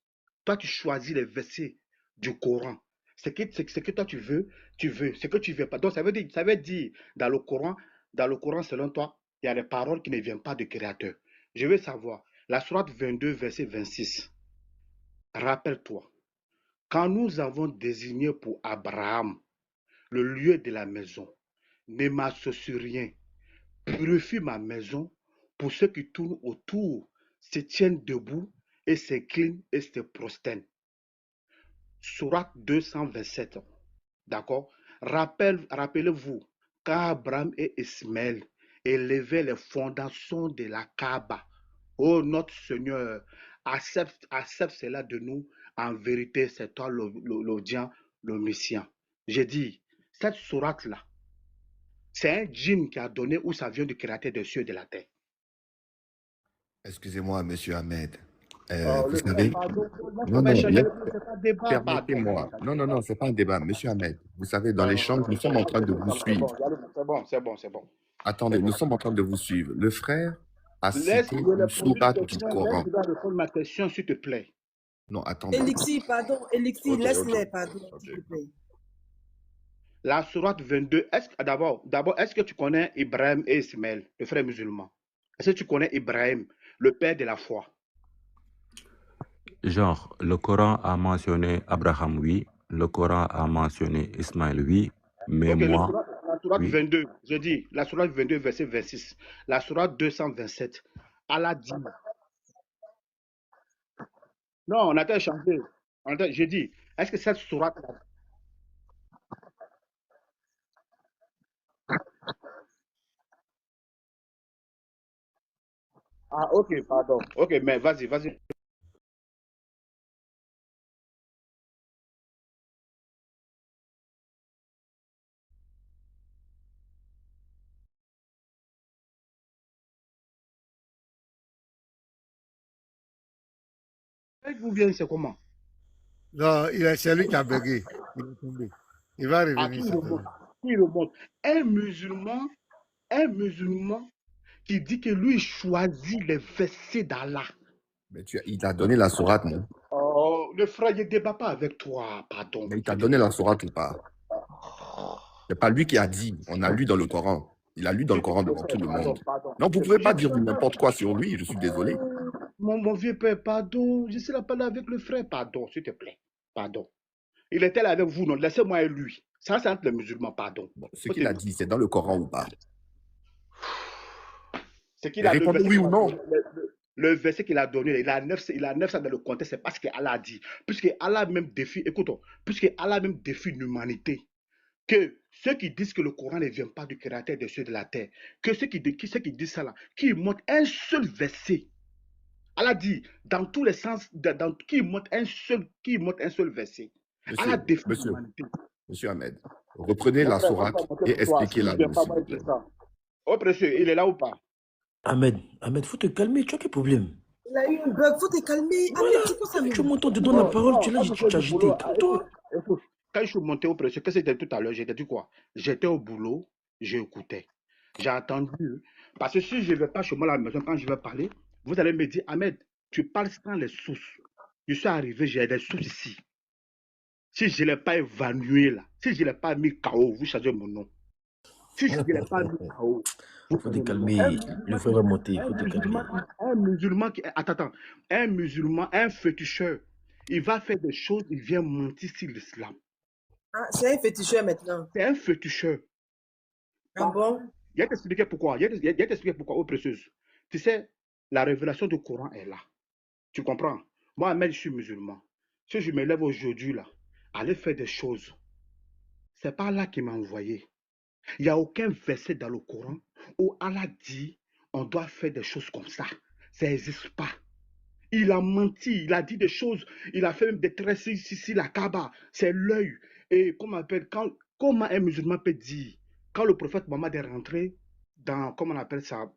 Toi, tu choisis les versets du Coran. Ce que toi tu veux, ce que tu ne veux pas. Donc, ça veut dire dans le Coran, selon toi, il y a des paroles qui ne viennent pas du Créateur. Je veux savoir, la sourate 22, verset 26. Rappelle-toi, quand nous avons désigné pour Abraham le lieu de la maison, ne m'associe rien, purifie ma maison pour ceux qui tournent autour, se tiennent debout et s'inclinent et se prosternent. Sourate 227, d'accord? Rappelez-vous, quand Abraham et Ismaël élevaient les fondations de la Kaaba, oh notre Seigneur, accepte cela de nous. En vérité, c'est toi l'audient, le Messie. J'ai dit, cette sourate-là, c'est un djinn qui a donné ou ça vient du Créateur des cieux et de la terre. Excusez-moi, monsieur Ahmed. Vous Le frère, savez, pardon, non, non, c'est pas débat, pardon. permettez-moi. Non, c'est pas un débat. Monsieur Ahmed, vous savez, dans l'échange, nous sommes en train de vous suivre. C'est bon. Attendez, nous sommes en train de vous suivre. Le frère a Laisse cité me une sourate du Coran. répondre ma question, s'il te plaît. Non, attendez. Elixir, pardon, Elixir, Ok, laisse-les, ok, pardon, ok. s'il te plaît. La sourate 22, d'abord, est-ce que tu connais Ibrahim et Ismaël, le frère musulman? Est-ce que tu connais Ibrahim, le père de la foi? Genre, le Coran a mentionné Abraham, oui. Le Coran a mentionné Ismaël, oui. Mais Ok, moi, la sourate oui. 22, je dis, la sourate 22, verset 26. La sourate 227, Allah dit. Non, on a échangé. J'ai dit, est-ce que cette sourate-là. Ah, ok, pardon. Ok, mais vas-y. Vous bien, c'est comment? Non, c'est lui qui a bugué. Il est tombé. Il va À revenir qui certainement. il remonte? Un musulman qui dit que lui choisit les versets d'Allah. Mais il t'a donné la sourate, non? Oh, le frère, je ne débat pas avec toi, pardon. Mais il t'a donné la sourate ou pas? C'est pas lui qui a dit. On a lu dans le Coran. Il a lu dans le Coran devant tout le monde. Non, vous ne pouvez pas dire n'importe quoi sur lui. Je suis désolé. Mon vieux père, pardon. Je suis là parler avec le frère, pardon, s'il te plaît. Pardon. Il était là avec vous, non? Laissez-moi et lui. Ça, c'est entre les musulmans, pardon. Bon, ce qu'il a dit, c'est dans le Coran ou pas? Ce qu'il a Répondez oui ou non. Le verset qu'il a donné, il a 900 dans le contexte, c'est parce qu'Allah a dit. Puisque Allah même défie, écoutons, puisque Allah même défie l'humanité, que ceux qui disent que le Coran ne vient pas du Créateur des cieux et de la terre, que ceux qui disent ça là, qui montrent un seul verset. Allah dit, dans tous les sens, qui montre un seul verset. Allah défie l'humanité. Monsieur Ahmed, reprenez la sourate et expliquez-la. Oh, précieux, il est là ou pas? Ahmed, faut te calmer, tu as quel problème? Il a eu un bug, faut te calmer. Voilà. Ahmed, c'est quoi ça, Tu même? montes, on te donne la parole, tu es là, on tu me fait t'es du agité. boulot. Calme-toi. Écoute, quand je suis monté au précieux, qu'est-ce que c'était tout à l'heure? J'étais dit quoi? J'étais au boulot, j'écoutais. J'ai attendu. Parce que si je ne vais pas chez moi à la maison, quand je vais parler, vous allez me dire, Ahmed, tu parles sans les sources. Je suis arrivé, j'ai des sources ici. Si je ne l'ai pas évanoué là, si je ne l'ai pas mis KO, vous changez mon nom. Si je ne l'ai pas mis KO, vous Faut te changez mon nom. calmer. Le frère va monter, faut te calmer. Un musulman qui. Attends. Un musulman, un féticheur, il va faire des choses, il vient mentir sur l'islam. Ah, c'est un féticheur maintenant. C'est un féticheur. Ah bon? Il va t'expliquer pourquoi. Il va t'expliquer pourquoi, ô précieuse. Tu sais, la révélation du Coran est là. Tu comprends? Moi, Ahmed, je suis musulman. Si je me lève aujourd'hui, là, aller faire des choses, c'est pas Allah qui m'a envoyé. Il n'y a aucun verset dans le Coran où Allah dit on doit faire des choses comme ça. Ça n'existe pas. Il a menti, il a dit des choses, il a fait même des traits ici, la Kaaba, c'est l'œil. Et comment un musulman peut dire, quand le prophète Mohammed est rentré dans, comment on appelle ça,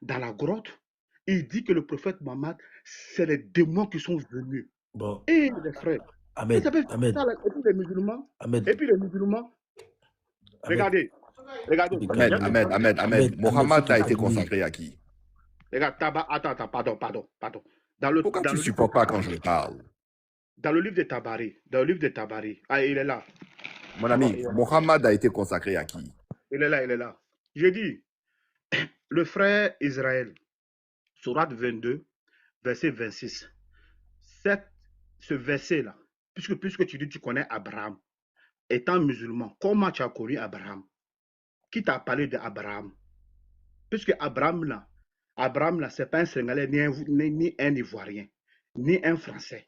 dans la grotte, il dit que le prophète Mohammed, c'est les démons qui sont venus. Bon. Et les frères, Ahmed, ça, Ahmed, ça, et puis les musulmans, Ahmed, et puis les musulmans, Ahmed, regardez, faut te calmer. Ahmed, Mohammed a été consacré à qui? Regarde, attends, pardon. Pourquoi tu ne supportes pas quand je parle? Dans le livre de Tabari, ah, il est là. Mon ami, Mohammed a été consacré à qui? Il est là. Je dis, le frère Israël, Sourate 22, verset 26. Ce verset-là, puisque tu dis que tu connais Abraham, étant musulman, comment tu as connu Abraham? Qui t'a parlé d'Abraham? Puisque Abraham là, ce n'est pas un Sénégalais, ni un Ivoirien, ni un Français.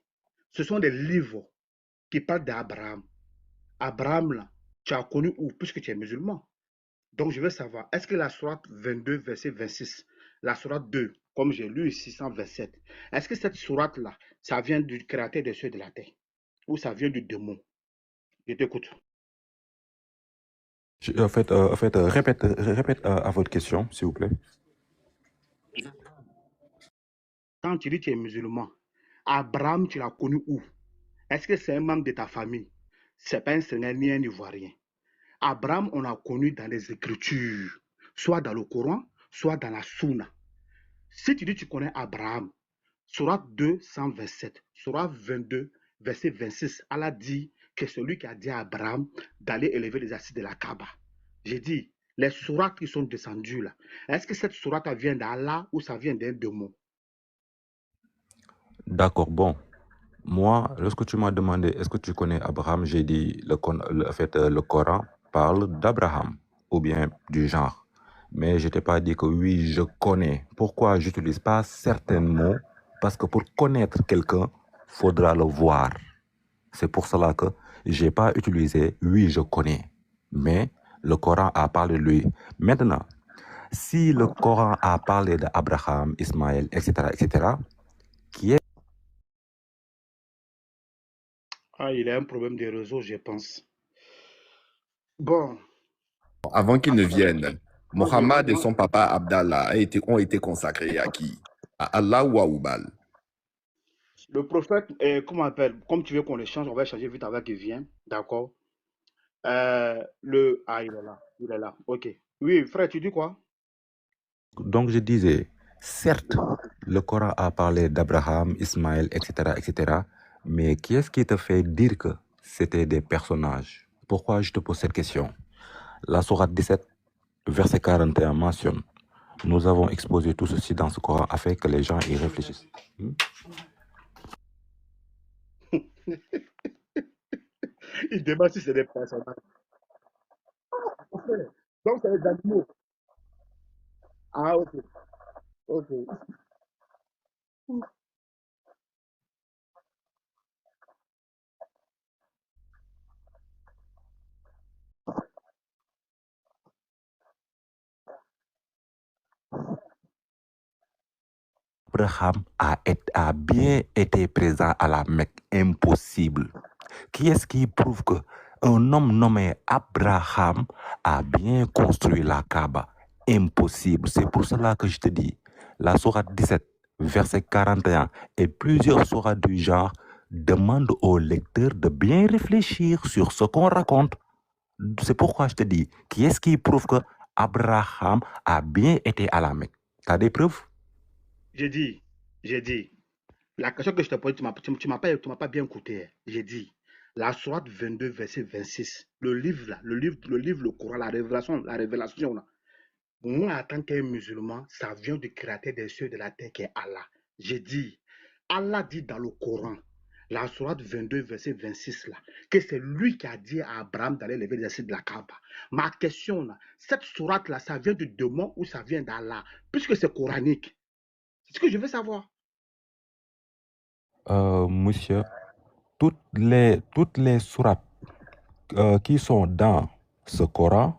Ce sont des livres qui parlent d'Abraham. Abraham là, tu as connu où? Puisque tu es musulman. Donc, je veux savoir, est-ce que la sourate 22, verset 26, la sourate 2, comme j'ai lu ici, 127, est-ce que cette sourate-là, ça vient du créateur des cieux et de la terre? Ou ça vient du démon? Je t'écoute. Répète à votre question, s'il vous plaît. Quand tu dis que tu es musulman, Abraham, tu l'as connu où? Est-ce que c'est un membre de ta famille? Ce n'est pas un Sénégalais ni un Ivoirien. Abraham, on l'a connu dans les Écritures, soit dans le Coran, soit dans la Sunna. Si tu dis que tu connais Abraham, Sourate 2, 127, Sourate 22, verset 26, Allah dit que celui qui a dit à Abraham d'aller élever les assises de la Kaaba. J'ai dit, les sourates qui sont descendues là, est-ce que cette sourate vient d'Allah ou ça vient d'un démon? D'accord, bon. Moi, lorsque tu m'as demandé est-ce que tu connais Abraham, j'ai dit le Coran parle d'Abraham ou bien du genre. Mais je ne t'ai pas dit que oui, je connais. Pourquoi je n'utilise pas certains mots? Parce que pour connaître quelqu'un, il faudra le voir. C'est pour cela que je n'ai pas utilisé oui, je connais. Mais le Coran a parlé de lui. Maintenant, si le Coran a parlé d'Abraham, Ismaël, etc., qui est... Ah, il a un problème de réseau, je pense. Bon. Avant qu'il ne vienne, Mohammed et son papa Abdallah ont été consacrés à qui? À Allah ou à Oubal? Le prophète, comment on appelle? Comme tu veux qu'on échange, on va échanger vite avec qui vient. D'accord? Ah, il est là. Ok. Oui, frère, tu dis quoi? Donc je disais, certes, le Coran a parlé d'Abraham, Ismaël, etc., mais qui est-ce qui te fait dire que c'était des personnages? Pourquoi je te pose cette question? La sourate 17, verset 41 mentionne, nous avons exposé tout ceci dans ce Coran afin que les gens y réfléchissent. Il demande si c'est des personnages. Donc c'est des animaux. Ah, ok. Abraham a bien été présent à la Mecque. Impossible. Qui est-ce qui prouve que un homme nommé Abraham a bien construit la Kaaba? Impossible. C'est pour cela que je te dis, la sourate 17, verset 41 et plusieurs sourates du genre demandent au lecteur de bien réfléchir sur ce qu'on raconte. C'est pourquoi je te dis, qui est-ce qui prouve que Abraham a bien été à la Mecque? T'as des preuves? J'ai dit, la question que je te pose, tu m'as pas bien écouté. Hein. J'ai dit, la sourate 22, verset 26, le livre, là, le Coran, la révélation là. Moi, en tant qu'un musulman, ça vient du créateur des cieux et de la terre qui est Allah. J'ai dit, Allah dit dans le Coran, la sourate 22, verset 26, là, que c'est lui qui a dit à Abraham d'aller lever les assises de la Kaaba. Ma question, là, cette sourate-là, ça vient du démon ou ça vient d'Allah? Puisque c'est coranique. C'est ce que je veux savoir. Monsieur, toutes les sourates qui sont dans ce Coran,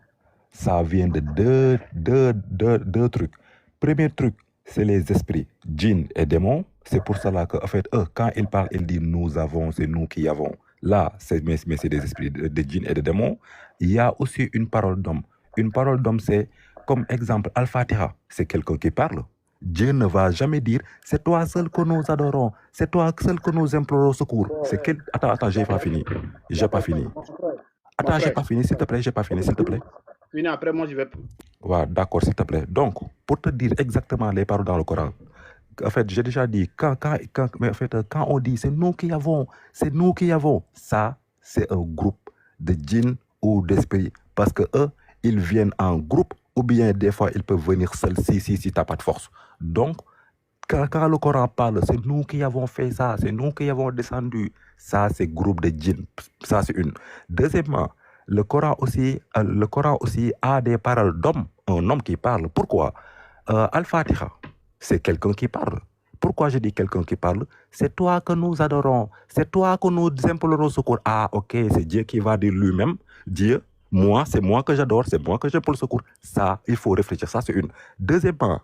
ça vient de deux trucs. Premier truc, c'est les esprits, djinns et démons. C'est pour cela que, en fait, quand ils parlent, ils disent nous avons, c'est nous qui avons. Là, mais c'est des esprits de djinns et de démons. Il y a aussi une parole d'homme. Une parole d'homme, c'est, comme exemple, Al-Fatiha, c'est quelqu'un qui parle. Dieu ne va jamais dire c'est toi seul que nous adorons, c'est toi seul que nous implorons secours. C'est quel... Attends, j'ai pas fini. Attends, j'ai pas fini, s'il te plaît, Fini après, moi, je vais. Ouais, d'accord, s'il te plaît. Donc, pour te dire exactement les paroles dans le Coran, en fait, j'ai déjà dit, quand on dit c'est nous qui avons, ça, c'est un groupe de djinns ou d'esprits. Parce que eux, ils viennent en groupe, ou bien des fois, ils peuvent venir seuls si tu n'as pas de force. Donc, quand le Coran parle, c'est nous qui avons fait ça, c'est nous qui avons descendu. Ça, c'est groupe de djinns. Ça, c'est une. Deuxièmement, le Coran aussi a des paroles d'homme, un homme qui parle. Pourquoi? Al-Fatiha, c'est quelqu'un qui parle. Pourquoi je dis quelqu'un qui parle? C'est toi que nous adorons, c'est toi que nous implorons secours. Ah, ok, c'est Dieu qui va dire lui-même. Dieu, moi, c'est moi que j'adore, c'est moi que j'implore secours. Ça, il faut réfléchir. Ça, c'est une. Deuxièmement,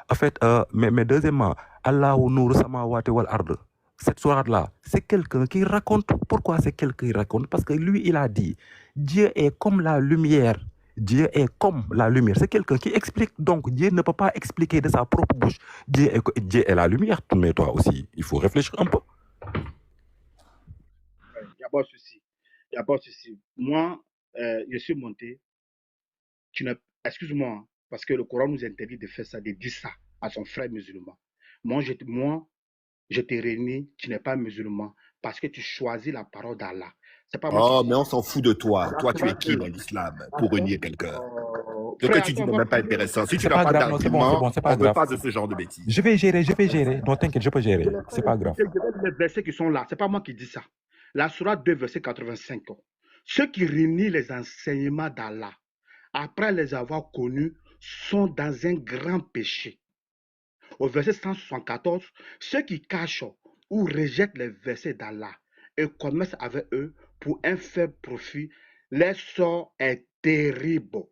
en fait, mais deuxièmement, Allahu Nour Samawati wal Ard. Cette sourate-là, c'est quelqu'un qui raconte. Pourquoi c'est quelqu'un qui raconte? Parce que lui, il a dit, Dieu est comme la lumière. Dieu est comme la lumière. C'est quelqu'un qui explique. Donc, Dieu ne peut pas expliquer de sa propre bouche. Dieu est la lumière. Mais toi aussi, il faut réfléchir un peu. Il n'y a pas de souci. Moi, je suis monté. Excuse-moi, parce que le Coran nous interdit de faire ça, de dire ça à son frère musulman. Moi, je t'ai réuni, tu n'es pas musulman, parce que tu choisis la parole d'Allah. C'est pas moi Oh, mais on s'en fout de toi. Toi, tu es qui dans l'islam pour renier quelqu'un? Ce que tu dis n'est même pas intéressant. Si tu n'as pas d'argument, on ne veut pas de ce genre de bêtises. Je vais gérer. Non, t'inquiète, je peux gérer. C'est pas grave. Les versets qui sont là, c'est pas moi qui dis ça. La sourate 2, verset 85. Ceux qui renient les enseignements d'Allah, après les avoir connus, sont dans un grand péché. Au verset 174, ceux qui cachent ou rejettent les versets d'Allah et commercent avec eux pour un faible profit, leur sort est terrible.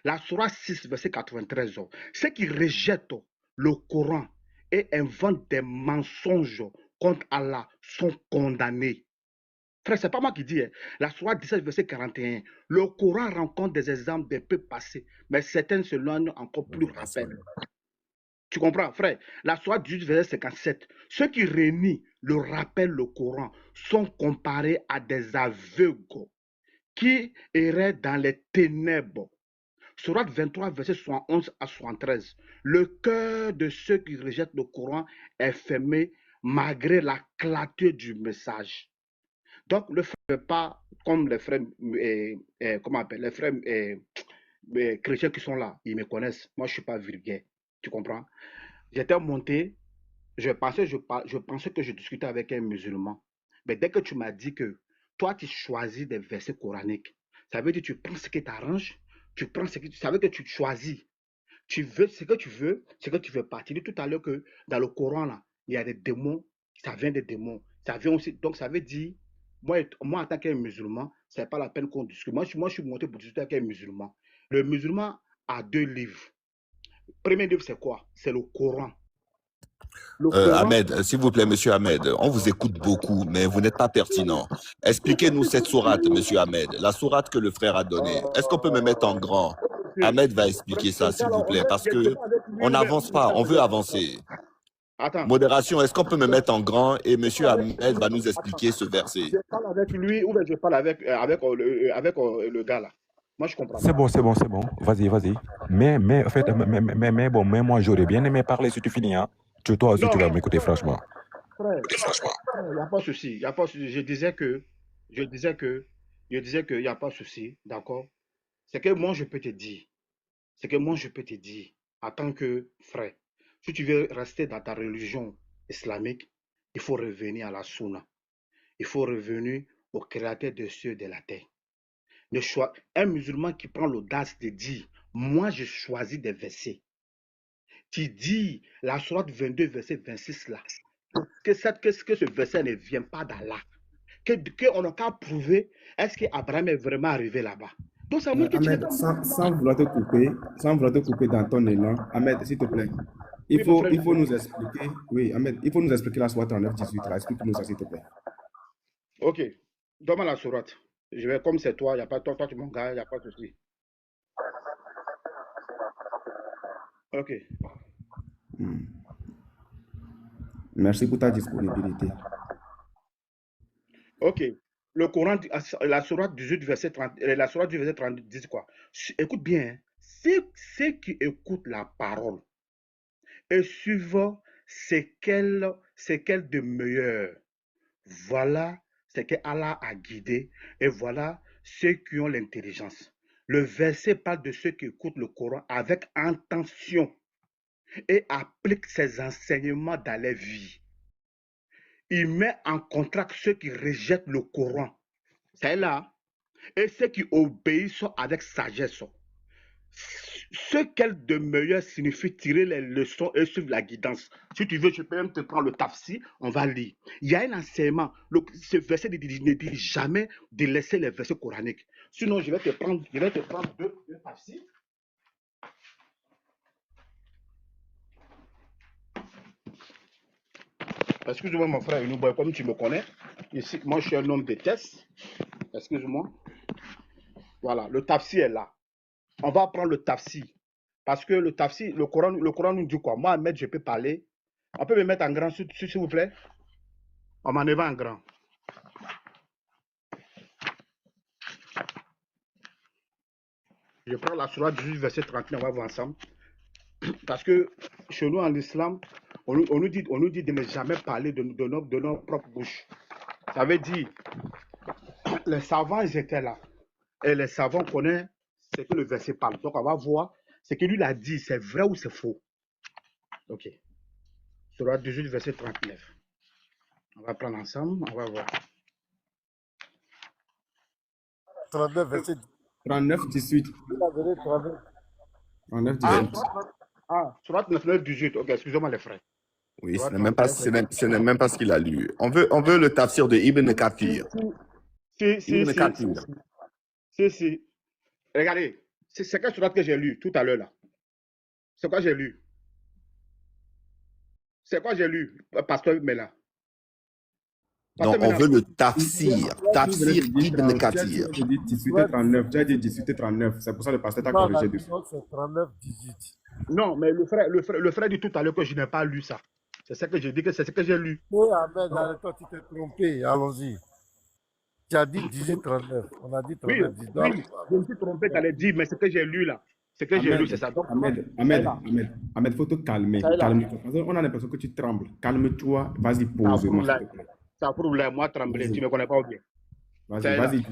La sourate 6, verset 93, ceux qui rejettent le Coran et inventent des mensonges contre Allah sont condamnés. Frère, ce n'est pas moi qui dis. La sourate 17, verset 41, le Coran rencontre des exemples des peuples passés, mais certaines se loignent encore plus rappel. Tu comprends, frère? La sourate 18, verset 57, ceux qui renient le rappel, le Coran, sont comparés à des aveugles qui erraient dans les ténèbres. Sourate 23, verset 71 à 73. Le cœur de ceux qui rejettent le Coran est fermé malgré la clarté du message. Donc, le frère n'est pas comme les frères, les frères chrétiens qui sont là. Ils me connaissent. Moi, je ne suis pas vulgaire. Tu comprends? J'étais monté. Je pensais que je discutais avec un musulman. Mais dès que tu m'as dit que toi, tu choisis des versets coraniques, ça veut dire que tu prends ce qui t'arrange. Tu prends ce que ça veut dire que tu choisis. Tu veux ce que tu veux, ce que tu veux pas. Tu dis tout à l'heure que dans le Coran, là, il y a des démons, ça vient des démons. Ça vient aussi, donc ça veut dire, moi en tant qu'un musulman, ce n'est pas la peine qu'on discute. Moi, je suis monté pour discuter avec un musulman. Le musulman a 2 livres. Le premier livre, c'est quoi? C'est le Coran. Ahmed, s'il vous plaît, monsieur Ahmed, on vous écoute beaucoup, mais vous n'êtes pas pertinent. Expliquez-nous cette sourate, monsieur Ahmed, la sourate que le frère a donnée. Est-ce qu'on peut me mettre en grand? Ahmed va expliquer ça, s'il vous plaît, parce que on n'avance pas, on veut avancer. Attends. Modération, est-ce qu'on peut me mettre en grand et monsieur Ahmed va nous expliquer ce verset? Je parle avec lui ou bien je parle avec le gars là. Moi, je comprends C'est pas. bon. Vas-y. Mais, en fait, mais moi, j'aurais bien aimé parler si tu finis, hein. Toi aussi, Non, tu vas m'écouter, franchement. frère, il n'y a pas de souci. Il y a pas de souci. Je disais que, il n'y a pas de souci, d'accord? C'est que moi, je peux te dire, en tant que frère, si tu veux rester dans ta religion islamique, il faut revenir à la sunna. Il faut revenir au créateur des cieux et de la terre. Un musulman qui prend l'audace de dire, moi, je choisis des versets. Tu dis, la sourate 22, verset 26 là, que ce verset ne vient pas d'Allah. Qu'on n'a qu'à prouver, est-ce qu'Abraham est vraiment arrivé là-bas? Donc, c'est moi qui Ahmed, sans vouloir te couper dans ton élan, Ahmed, s'il te plaît, il Oui, mon frère. faut nous expliquer, oui, Ahmed, il faut nous expliquer la sourate 39-18, là, explique-nous ça, s'il te plaît. Ok, donne-moi la sourate. Je vais, comme c'est toi, il n'y a pas toi, tu es mon gars, il n'y a pas de souci. Ok. Merci pour ta disponibilité. Ok. Le Coran, la sourate 18, verset 30, la sourate du verset 30 dit quoi? Écoute bien, hein. Ceux qui écoutent la parole et suivent ce qu'elle de meilleur, voilà ce que Allah a guidé et voilà ceux qui ont l'intelligence. Le verset parle de ceux qui écoutent le Coran avec intention et appliquent ses enseignements dans leur vie. Il met en contraste ceux qui rejettent le Coran. C'est là. Et ceux qui obéissent avec sagesse. Ce qu'elle de meilleur signifie tirer les leçons et suivre la guidance. Si tu veux, je peux même te prendre le tafsir, on va lire. Il y a un enseignement. Ce verset ne dit jamais de laisser les versets coraniques. Sinon, je vais te prendre deux tafsirs. Excuse-moi, mon frère, comme tu me connais. Ici, moi, je suis un homme de test. Excuse-moi. Voilà, le tafsir est là. On va prendre le tafsir. Parce que le tafsir, le Coran nous dit quoi? Moi, Ahmed, je peux parler. On peut me mettre en grand, s'il vous plaît? On m'en est en grand. Je prends la sourate 18, verset 39, on va voir ensemble. Parce que chez nous, en islam, on nous dit de ne jamais parler de nos propres bouches. Ça veut dire, les savants, ils étaient là. Et les savants connaissent ce que le verset parle. Donc, on va voir ce que lui a dit, c'est vrai ou c'est faux. Ok. Sourate 18, verset 39. On va prendre ensemble, on va voir. 39, verset 39, 18. 39, 18. Sourate 39, 18. Ok, excusez-moi les frères. Oui, ce n'est même pas ce qu'il a lu. On veut le tafsir de Ibn Kathir. Si. Regardez, c'est quelle sourate que j'ai lu tout à l'heure là? C'est quoi j'ai lu? Pasteur Mela? Donc, on veut le tafsir Ibn Kathir. Tu as dit 18 et 39, tu as dit 18 et 39, c'est pour ça que le pasteur t'a corrigé dessus. C'est 39, 18. Non, mais le frère dit tout à l'heure que je n'ai pas lu ça. C'est ça que j'ai dit, que c'est ce que j'ai lu. Oui, Ahmed, arrête-toi, tu t'es trompé, allons-y. Tu as dit 18, 39. On a dit 39, 18. Oui, je me suis trompé, tu allais dire, mais ce que j'ai lu là, c'est ça. Donc, Ahmed, il faut te calmer. Calme-toi. On a l'impression que tu trembles. Calme-toi, vas-y, pose-moi. Ça prouve là, moi trembler, tu ne me connais pas bien. Vas-y,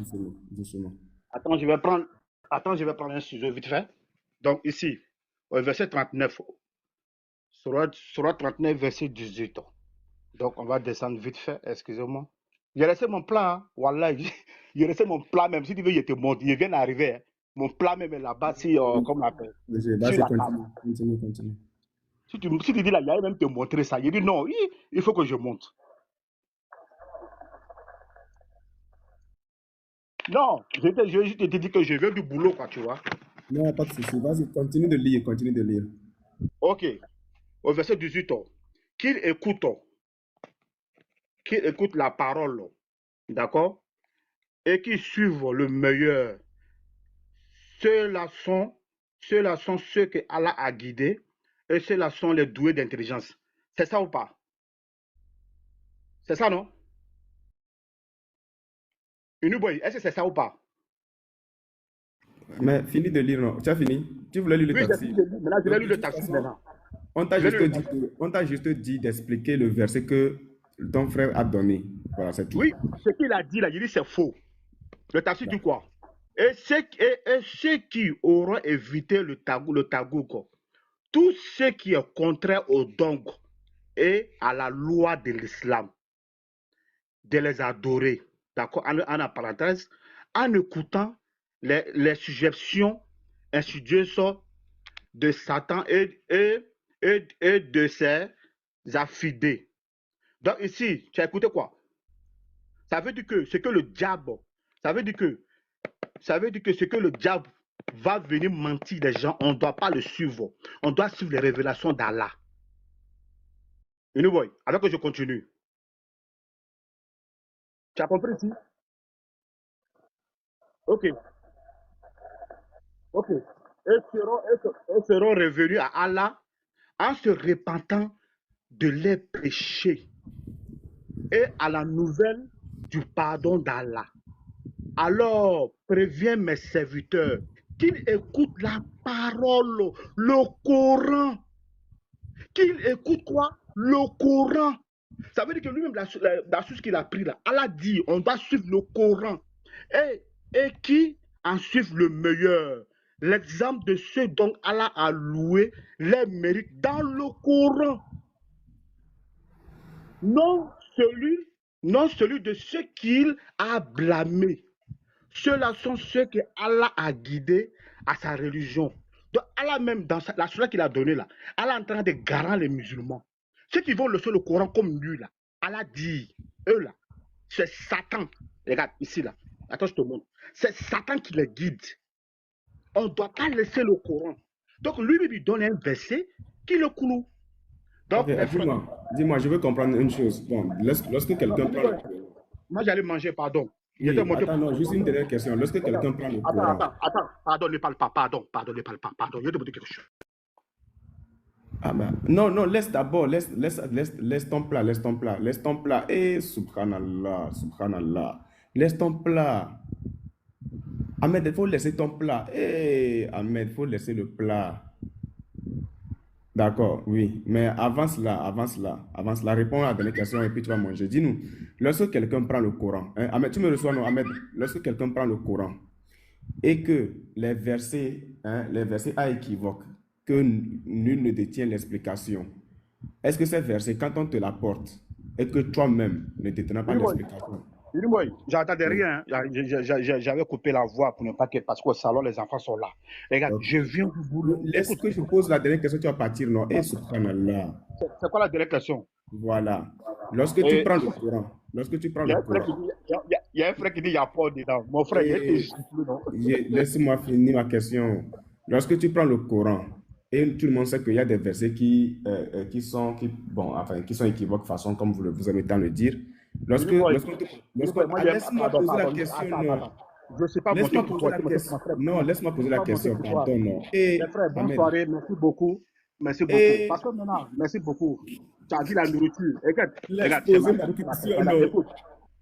doucement. Attends, je vais prendre un ciseau vite fait. Donc ici, au verset 39, Sourate 39, verset 18. Donc on va descendre vite fait, excusez-moi. J'ai laissé mon plat, hein. Wallah, j'ai laissé mon plat même. Si tu veux, je te montre, il vient d'arriver. Hein. Mon plat même est là-bas, comme on l'appelle. Continue. Si tu dis là, il y a même te montrer ça. Il dit non, il faut que je monte. Non, je te dis que je viens du boulot, quoi, tu vois. Non, pas de souci. Vas-y, continue de lire. Ok. Au verset 18, qu'il écoute la parole, d'accord, et qu'il suive le meilleur. Ceux-là sont ceux-là sont ceux que Allah a guidés et ceux-là sont les doués d'intelligence. C'est ça ou pas? C'est ça, non? Inuboy, est-ce que c'est ça ou pas? Mais fini de lire, non? Tu as fini? Tu voulais lire le Oui, j'ai taxi. fini de lire. Maintenant, je vais Donc, lire de le toute taxi façon, maintenant. on t'a Je vais juste lire le dit, taxi. on t'a juste dit d'expliquer le verset que ton frère a donné. Voilà, c'est tout. Oui, ce qu'il a dit là, il dit c'est faux. Le taxi dit quoi? Et ceux qui auront évité le tagouk, tout ce qui est contraire au dong et à la loi de l'islam, de les adorer, d'accord, en parenthèse, en écoutant les suggestions insidieuses de Satan et de ses affidés. Donc ici, tu as écouté quoi? Ça veut dire que c'est que le diable, ça veut dire que c'est que le diable va venir mentir des gens, on ne doit pas le suivre. On doit suivre les révélations d'Allah. Anyway, alors que je continue. Tu as compris ici? Ok. Ok. Ils seront revenus à Allah en se repentant de leurs péchés et à la nouvelle du pardon d'Allah. Alors, préviens mes serviteurs qu'ils écoutent la parole, le Coran. Qu'ils écoutent quoi? Le Coran. Ça veut dire que lui-même, la source qu'il a pris là, Allah dit, on doit suivre le Coran. Et qui en suivent le meilleur? L'exemple de ceux dont Allah a loué les mérites dans le Coran. Non celui de ceux qu'il a blâmés. Ceux-là sont ceux que Allah a guidés à sa religion. Donc Allah même, dans la surah qu'il a donnée là, Allah est en train de garantir les musulmans. Ceux qui vont leçon le Coran comme lui là, Allah dit, eux là, c'est Satan. Regarde ici là, attends je te montre. C'est Satan qui les guide. On ne doit pas laisser le Coran. Donc lui donne un verset qui le cloue. Donc, Ok, dis-moi, je veux comprendre une chose. Bon, lorsque quelqu'un prend le Coran. Moi j'allais manger, pardon. Oui, attends, non, juste une dernière question. Lorsque quelqu'un prend le Coran. Attends, pardon, ne parle pas, pardon, ne parle pas, pardon, je vais te demander quelque chose. Ah ben, non, laisse d'abord, laisse ton plat, laisse ton plat. Eh, subhanallah, laisse ton plat. Ahmed, il faut laisser ton plat. Eh, Ahmed, il faut laisser le plat. D'accord, oui. Mais avant cela, réponds à la dernière question et puis tu vas manger. Dis-nous, lorsque quelqu'un prend le Coran, hein, Ahmed, tu me reçois, non, Ahmed, lorsque quelqu'un prend le Coran et que les versets à équivoque, que nul ne détient l'explication, est-ce que ces versets, quand on te l'apporte et que toi-même ne détiens pas l'explication? J'entendais rien, j'avais coupé la voix pour ne pas que, parce qu'au salon, les enfants sont là. Regarde, je viens du boulot. Est-ce que je pose la dernière question, tu vas partir, non? Eh, subhanallah. C'est quoi la dernière question? Voilà. Lorsque tu prends le Coran, il y a un frère qui dit il y a pas dedans. Mon frère, laisse-moi finir ma question. Lorsque tu prends le Coran, et tout le monde sait qu'il y a des versets qui sont équivoques, façon comme vous avez tant le dire. Laisse-moi poser la question. Je ne sais pas laisse-moi poser la question. Non, laisse-moi poser la question. Pardon, non. Mes frères, bonne soirée. Merci beaucoup. Parce que maintenant, merci beaucoup. Tu as dit la nourriture.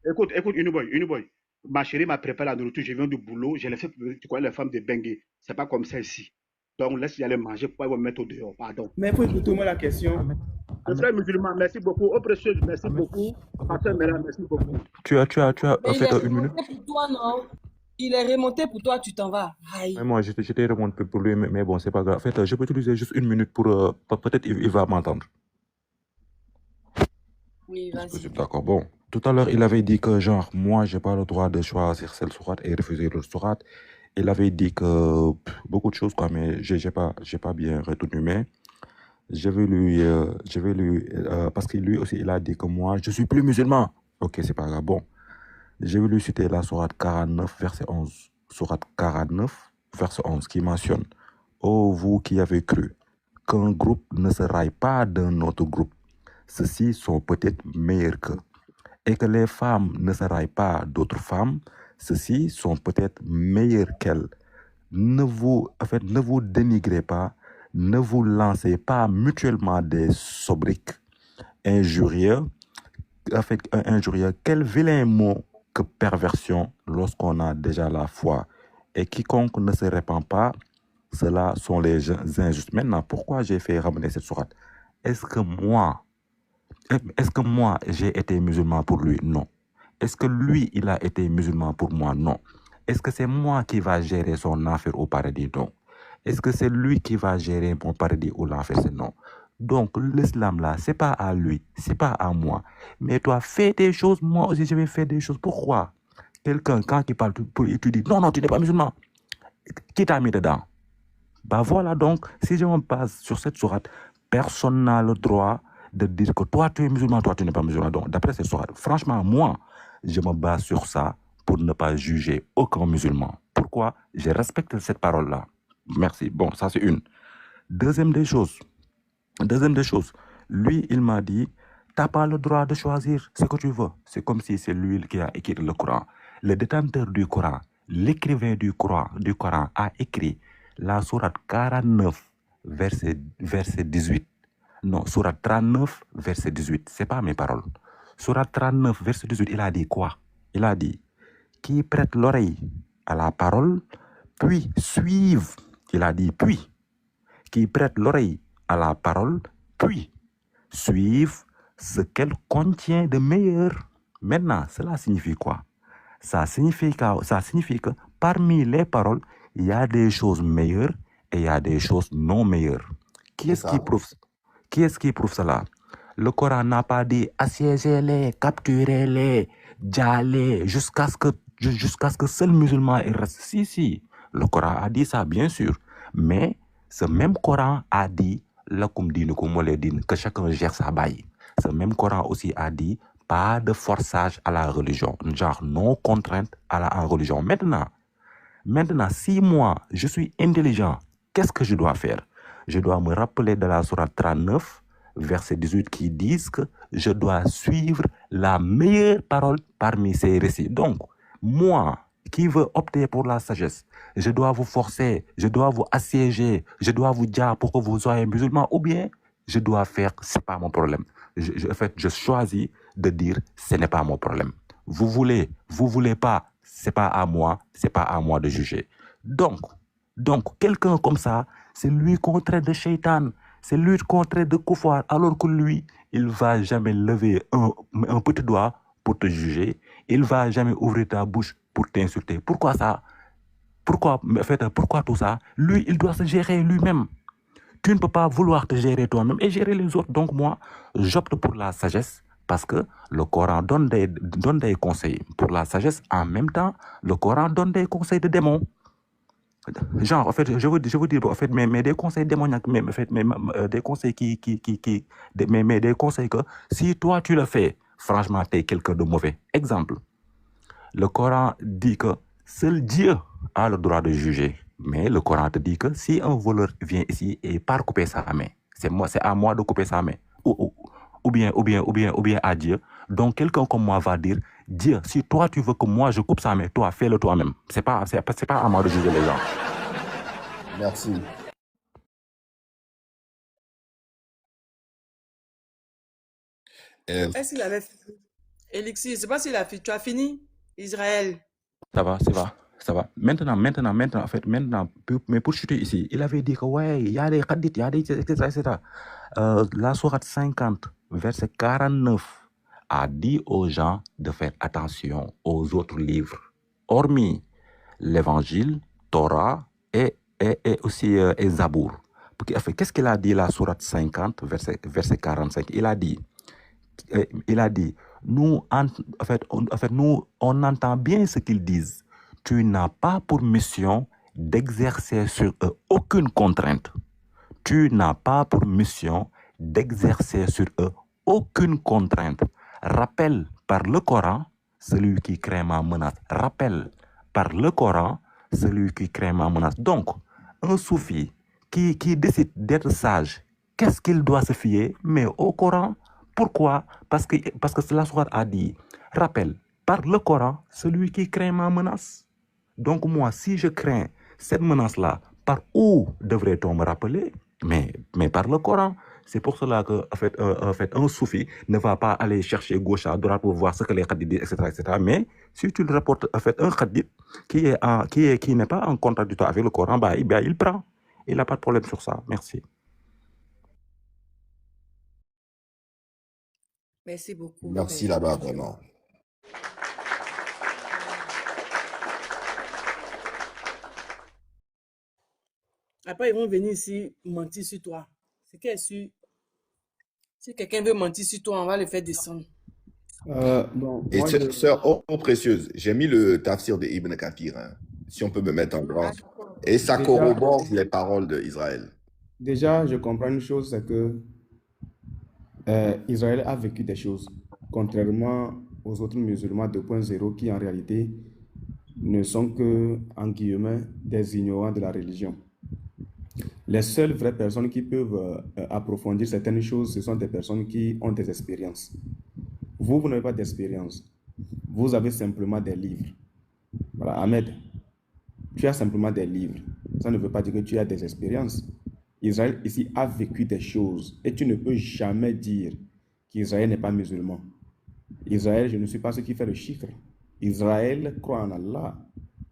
Écoute, Unuboy. Ma chérie m'a préparé la nourriture. Je viens du boulot. Je l'ai fait, tu connais les femmes de Bengue. C'est pas comme ça ici. Donc, laisse-y aller manger pour me mettre au dehors. Pardon. Mais il faut écouter moi la question. Le frère musulman, merci beaucoup. Au précieux, merci beaucoup. Pasteur Mélan, merci beaucoup. Tu as fait une minute. Pour toi, non? Il est remonté pour toi, tu t'en vas. Aïe. Mais moi, j'étais remonté pour lui, mais bon, c'est pas grave. En fait, je peux utiliser juste une minute pour... peut-être il va m'entendre. Oui, vas-y. D'accord, bon. Tout à l'heure, il avait dit que, genre, moi, j'ai pas le droit de choisir cette sourate et refuser l'autre sourate. Il avait dit que beaucoup de choses, quoi, mais j'ai pas bien retenu, mais je vais lui parce que lui aussi, il a dit que moi, je suis plus musulman. Ok, c'est pas grave, bon. Je vais lui citer la sourate 49, verset 11. Sourate 49, verset 11, qui mentionne « Ô vous qui avez cru qu'un groupe ne se raille pas d'un autre groupe, ceux-ci sont peut-être meilleurs qu'eux. Et que les femmes ne se raillent pas d'autres femmes, ceux-ci sont peut-être meilleurs qu'elles. ne vous dénigrez pas, ne vous lancez pas mutuellement des sobriques injurieux. Injurieux, quel vilain mot que perversion lorsqu'on a déjà la foi. Et quiconque ne se répand pas, cela sont les injustes. Maintenant, pourquoi j'ai fait ramener cette sourate? Est-ce que moi, j'ai été musulman pour lui? Non. Est-ce que lui, il a été musulman pour moi? Non. Est-ce que c'est moi qui va gérer son enfer au paradis? Non. Est-ce que c'est lui qui va gérer mon paradis ou l'enfer? C'est non. Donc, l'islam là, c'est pas à lui, c'est pas à moi. Mais toi, fais des choses, moi aussi je vais faire des choses. Pourquoi? Quelqu'un, quand il parle, tu dis, non, tu n'es pas musulman. Qui t'a mis dedans? Bah voilà, donc, si je me base sur cette sourate, personne n'a le droit de dire que toi tu es musulman, toi tu n'es pas musulman. Donc, d'après cette sourate, franchement, moi, je me base sur ça pour ne pas juger aucun musulman. Pourquoi? Je respecte cette parole-là. Merci. Bon, ça c'est une. Deuxième des choses, lui, il m'a dit, t'as pas le droit de choisir ce que tu veux. C'est comme si c'est lui qui a écrit le Coran. Le détenteur du Coran, l'écrivain du Coran a écrit la sourate 49, verset 18. Non, sourate 39, verset 18. C'est pas mes paroles. Sourate 39, verset 18, il a dit quoi? Il a dit, qui prête l'oreille à la parole, puis suive. Il a dit, puis, qui prête l'oreille à la parole, puis suivre ce qu'elle contient de meilleur. Maintenant, cela signifie quoi? Ça signifie que parmi les paroles, il y a des choses meilleures et il y a des choses non meilleures. Qui est-ce qui prouve cela? Le Coran n'a pas dit assiégez-les, capturez-les, dialez, jusqu'à ce que seul musulman reste. Si, le Coran a dit ça, bien sûr. Mais ce même Coran a dit que chacun gère sa baille. Ce même Coran aussi a dit pas de forçage à la religion, genre non contrainte en religion. Maintenant, si moi je suis intelligent, qu'est-ce que je dois faire? Je dois me rappeler de la sourate 39, verset 18, qui disent que je dois suivre la meilleure parole parmi ces récits. Donc, moi, qui veut opter pour la sagesse, je dois vous forcer, je dois vous assiéger, je dois vous dire pour que vous soyez musulman, ou bien je dois faire, c'est pas mon problème. Je choisis de dire, ce n'est pas mon problème. Vous voulez pas, c'est pas à moi de juger. Donc, quelqu'un comme ça, c'est lui qu'on traite de shaitan, c'est lui qu'on traite de koufar, alors que lui, il va jamais lever un petit doigt pour te juger, il va jamais ouvrir ta bouche pour t'insulter. Pourquoi ça? Pourquoi tout ça? Lui, il doit se gérer lui-même. Tu ne peux pas vouloir te gérer toi-même et gérer les autres. Donc moi, j'opte pour la sagesse parce que le Coran donne des conseils pour la sagesse. En même temps, le Coran donne des conseils de démons. Genre, en fait, je veux dire, en fait, mais des conseils démoniaques, mais des conseils mais des conseils que si toi tu le fais, franchement, tu es quelqu'un de mauvais. Exemple, le Coran dit que seul Dieu a le droit de juger. Mais le Coran te dit que si un voleur vient ici et part couper sa main, c'est à moi de couper sa main. Ou bien à Dieu. Donc quelqu'un comme moi va dire, Dieu, si toi tu veux que moi je coupe sa main, toi fais-le toi-même. C'est pas à moi de juger les gens. Merci. Est-ce qu'il avait fini? Elixir, je ne sais pas s'il a fini. Tu as fini, Israël? Ça va. Maintenant, en fait, mais pour chuter ici, il avait dit que ouais, il y a des hadiths, il y a des etc. La sourate 50, verset 49, a dit aux gens de faire attention aux autres livres, hormis l'évangile, Torah et aussi Zabour. Qu'est-ce qu'il a dit la sourate 50, verset 45? Il a dit, nous, on entend bien ce qu'ils disent. Tu n'as pas pour mission d'exercer sur eux aucune contrainte. Tu n'as pas pour mission d'exercer sur eux aucune contrainte. Rappelle par le Coran celui qui craint ma menace. Rappelle par le Coran celui qui craint ma menace. Donc, un soufi qui décide d'être sage, qu'est-ce qu'il doit se fier? Mais au Coran. Pourquoi? Parce que la sourate a dit, rappelle par le Coran celui qui craint ma menace. Donc moi, si je crains Cette menace-là, par où devrait-on me rappeler? Mais par le Coran. C'est pour cela que, en fait, un soufi ne va pas aller chercher gauche à droite pour voir ce que les hadiths disent, etc., etc. Mais si tu le rapportes, en fait, un hadith qui n'est pas en contradiction avec le Coran, bah, il prend. Il n'a pas de problème sur ça. Merci. Merci beaucoup, Merci frère. là-bas, vraiment. Après, ils vont venir ici mentir sur toi. C'est qu'elle est sûr. Si quelqu'un veut mentir sur toi, on va le faire descendre. Bon, Et moi, je... sœur, oh précieuse, j'ai mis le tafsir de Ibn Kathir, hein, si on peut me mettre en grand. Et ça Déjà, corrobore les paroles d'Israël. déjà, je comprends une chose, c'est que Israël a vécu des choses, contrairement aux autres musulmans 2.0 qui en réalité ne sont que, en guillemets, des ignorants de la religion. Les seules vraies personnes qui peuvent approfondir certaines choses, ce sont des personnes qui ont des expériences. Vous n'avez pas d'expérience. Vous avez simplement des livres. Voilà, Ahmed, tu as simplement des livres. Ça ne veut pas dire que tu as des expériences. Israël ici a vécu des choses et tu ne peux jamais dire qu'Israël n'est pas musulman. Israël, je ne suis pas ce qui fait le chiffre. Israël croit en Allah.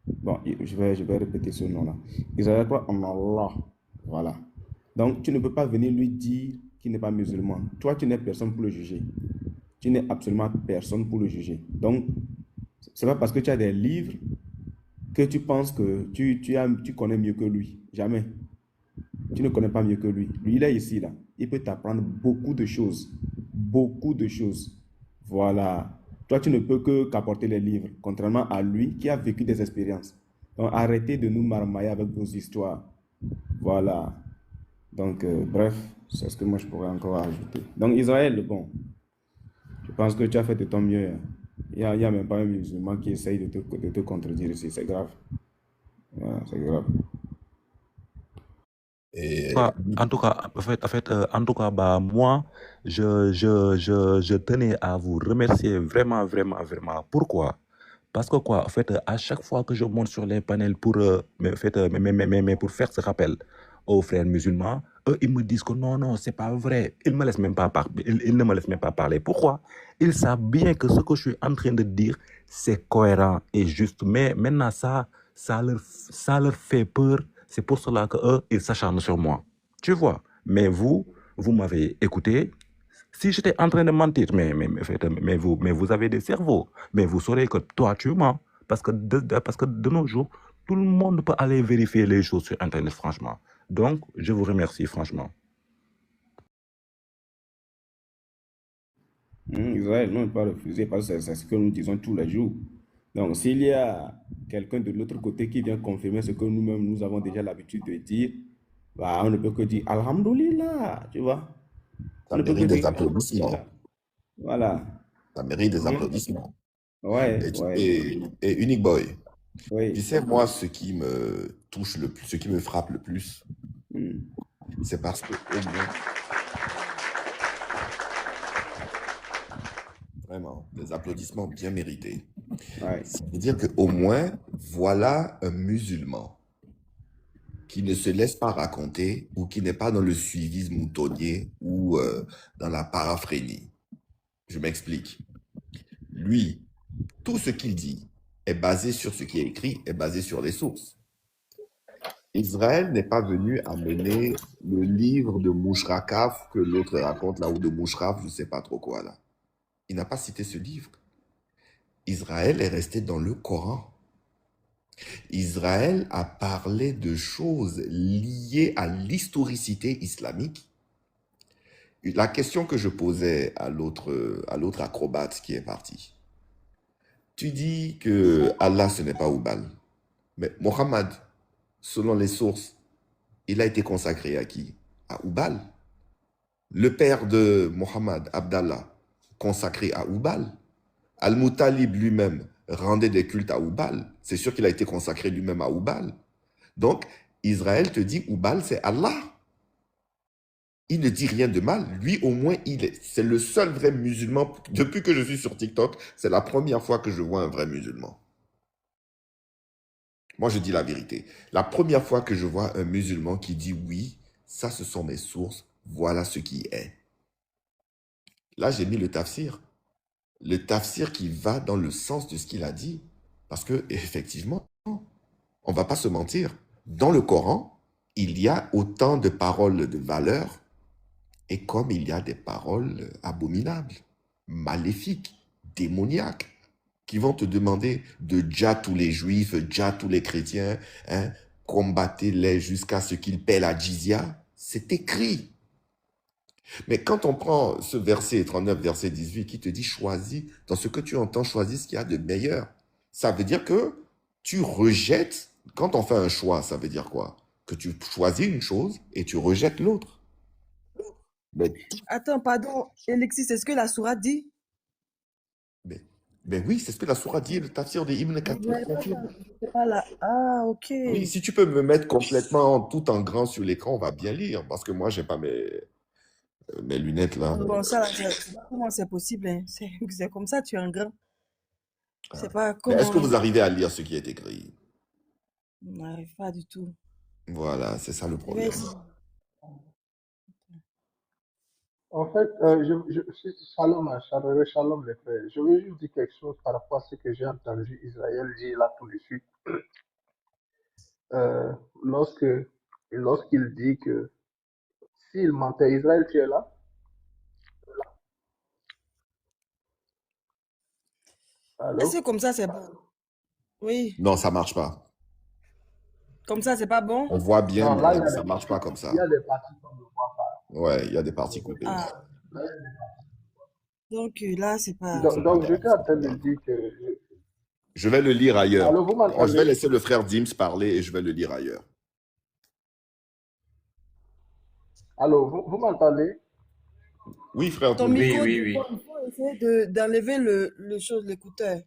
Bon, je vais répéter ce nom-là. Israël croit en Allah. Voilà. Donc, tu ne peux pas venir lui dire qu'il n'est pas musulman. Toi, tu n'es personne pour le juger. Tu n'es absolument personne pour le juger. Donc, ce n'est pas parce que tu as des livres que tu penses que tu connais mieux que lui. Jamais. Tu ne connais pas mieux que lui. Lui, il est ici, là. Il peut t'apprendre beaucoup de choses. Beaucoup de choses. Voilà. Toi, tu ne peux qu'apporter les livres, contrairement à lui qui a vécu des expériences. Donc, arrêtez de nous marmailler avec vos histoires. Voilà. Donc, bref, c'est ce que moi je pourrais encore ajouter. Donc, Israël, bon, je pense que tu as fait de ton mieux. Il n'y a même pas un musulman qui essaye de te contredire ici. C'est grave. Voilà, c'est grave. Et En tout cas, en tout cas, bah, moi, je tenais à vous remercier vraiment, vraiment, vraiment. Pourquoi? Parce que quoi, en fait, à chaque fois que je monte sur les panels pour, pour faire ce rappel aux frères musulmans, eux, ils me disent que non, non, c'est pas vrai. Ils me laissent même pas ils ne me laissent même pas parler. Pourquoi? Ils savent bien que ce que je suis en train de dire, c'est cohérent et juste. Mais maintenant, ça leur fait peur. C'est pour cela que eux, ils s'acharnent sur moi. Tu vois? Mais vous m'avez écouté. Si j'étais en train de mentir, mais vous avez des cerveaux. Mais vous saurez que toi, tu mens. Parce que de nos jours, tout le monde peut aller vérifier les choses sur Internet, franchement. Donc, je vous remercie, franchement. Israël, non, ne pas refuser parce que c'est ce que nous disons tous les jours. Donc, s'il y a quelqu'un de l'autre côté qui vient confirmer ce que nous-mêmes, nous avons déjà l'habitude de dire, bah, on ne peut que dire Alhamdulillah, tu vois. ça On ne peut que mérite des dire applaudissements. Alhamdulillah. Voilà. Ça mérite des Hein? applaudissements. Ouais, Et Unique Boy, tu oui. sais, moi, ce qui me touche le plus, ce qui me frappe le plus, Hmm. c'est parce que au moins, vraiment, des applaudissements bien mérités. Ouais. C'est-à-dire qu'au moins, voilà un musulman qui ne se laisse pas raconter ou qui n'est pas dans le suivisme moutonnier ou dans la paraphrénie. Je m'explique. Lui, tout ce qu'il dit est basé sur ce qui est écrit, est basé sur les sources. Israël n'est pas venu amener le livre de Mouchrakaf que l'autre raconte là, ou de Mouchraf, je ne sais pas trop quoi là. Il n'a pas cité ce livre. Israël est resté dans le Coran. Israël a parlé de choses liées à l'historicité islamique. La question que je posais à l'autre acrobate qui est parti, tu dis que Allah ce n'est pas Oubal, mais Mohammed, selon les sources, il a été consacré à qui? À Oubal. Le père de Mohammed, Abdallah, consacré à Oubal. Al-Muttalib lui-même rendait des cultes à Oubal. C'est sûr qu'il a été consacré lui-même à Oubal. Donc, Israël te dit Oubal, c'est Allah. Il ne dit rien de mal. Lui, au moins, c'est le seul vrai musulman. Depuis que je suis sur TikTok, c'est la première fois que je vois un vrai musulman. Moi, je dis la vérité. La première fois que je vois un musulman qui dit oui, ça, ce sont mes sources, voilà ce qui est. Là, j'ai mis le tafsir. Le tafsir qui va dans le sens de ce qu'il a dit. Parce que, effectivement, on va pas se mentir. Dans le Coran, il y a autant de paroles de valeur et comme il y a des paroles abominables, maléfiques, démoniaques, qui vont te demander de déjà tous les juifs, déjà tous les chrétiens, hein, combattez-les jusqu'à ce qu'ils paient la jizya. C'est écrit. Mais quand on prend ce verset 39, verset 18, qui te dit choisis, dans ce que tu entends, choisis ce qu'il y a de meilleur. Ça veut dire que tu rejettes, quand on fait un choix, ça veut dire quoi? Que tu choisis une chose et tu rejettes l'autre. Mais, Attends, pardon, Alexis, c'est ce que la sourate dit? mais oui, c'est ce que la sourate dit, le tafsir de Ibn Je Kathir n'avais pas confirme. ça. C'est pas là. Ah, ok. Oui, si tu peux me mettre complètement tout en grand sur l'écran, on va bien lire, parce que moi, j'ai pas mes lunettes là. Bon, ça, là, je sais pas comment c'est possible. Hein. C'est comme ça, tu es un grand. C'est pas Mais est-ce que comment. vous arrivez à lire ce qui est écrit? On n'arrive pas du tout. Voilà, c'est ça le Je vais problème. essayer. En fait, shalom, shalom les frères. Je veux juste dire quelque chose par rapport à ce que j'ai entendu Israël dire là tout de suite. Euh, lorsque, lorsqu'il dit que s'il mentait, Israël, tu es là? Est-ce Allô? que comme ça, c'est bon? Oui. Non, ça marche pas. Comme ça, c'est pas bon? On voit bien, Non, là, mais ça marche pas comme il y ça. a des parties qu'on ne voit pas. Ouais, il y a des parties coupées. Ah, Là, il y a des parties. donc là, c'est pas. Donc, j'étais en train de dire que... Je vais le lire ailleurs. Allô, vous Moi, je vais m'entendez? laisser le frère Dims parler et je vais le lire ailleurs. Allô, vous m'entendez? Oui, frère Ton Dims. micro, Oui. il faut essayer d'enlever le chose, l'écouteur.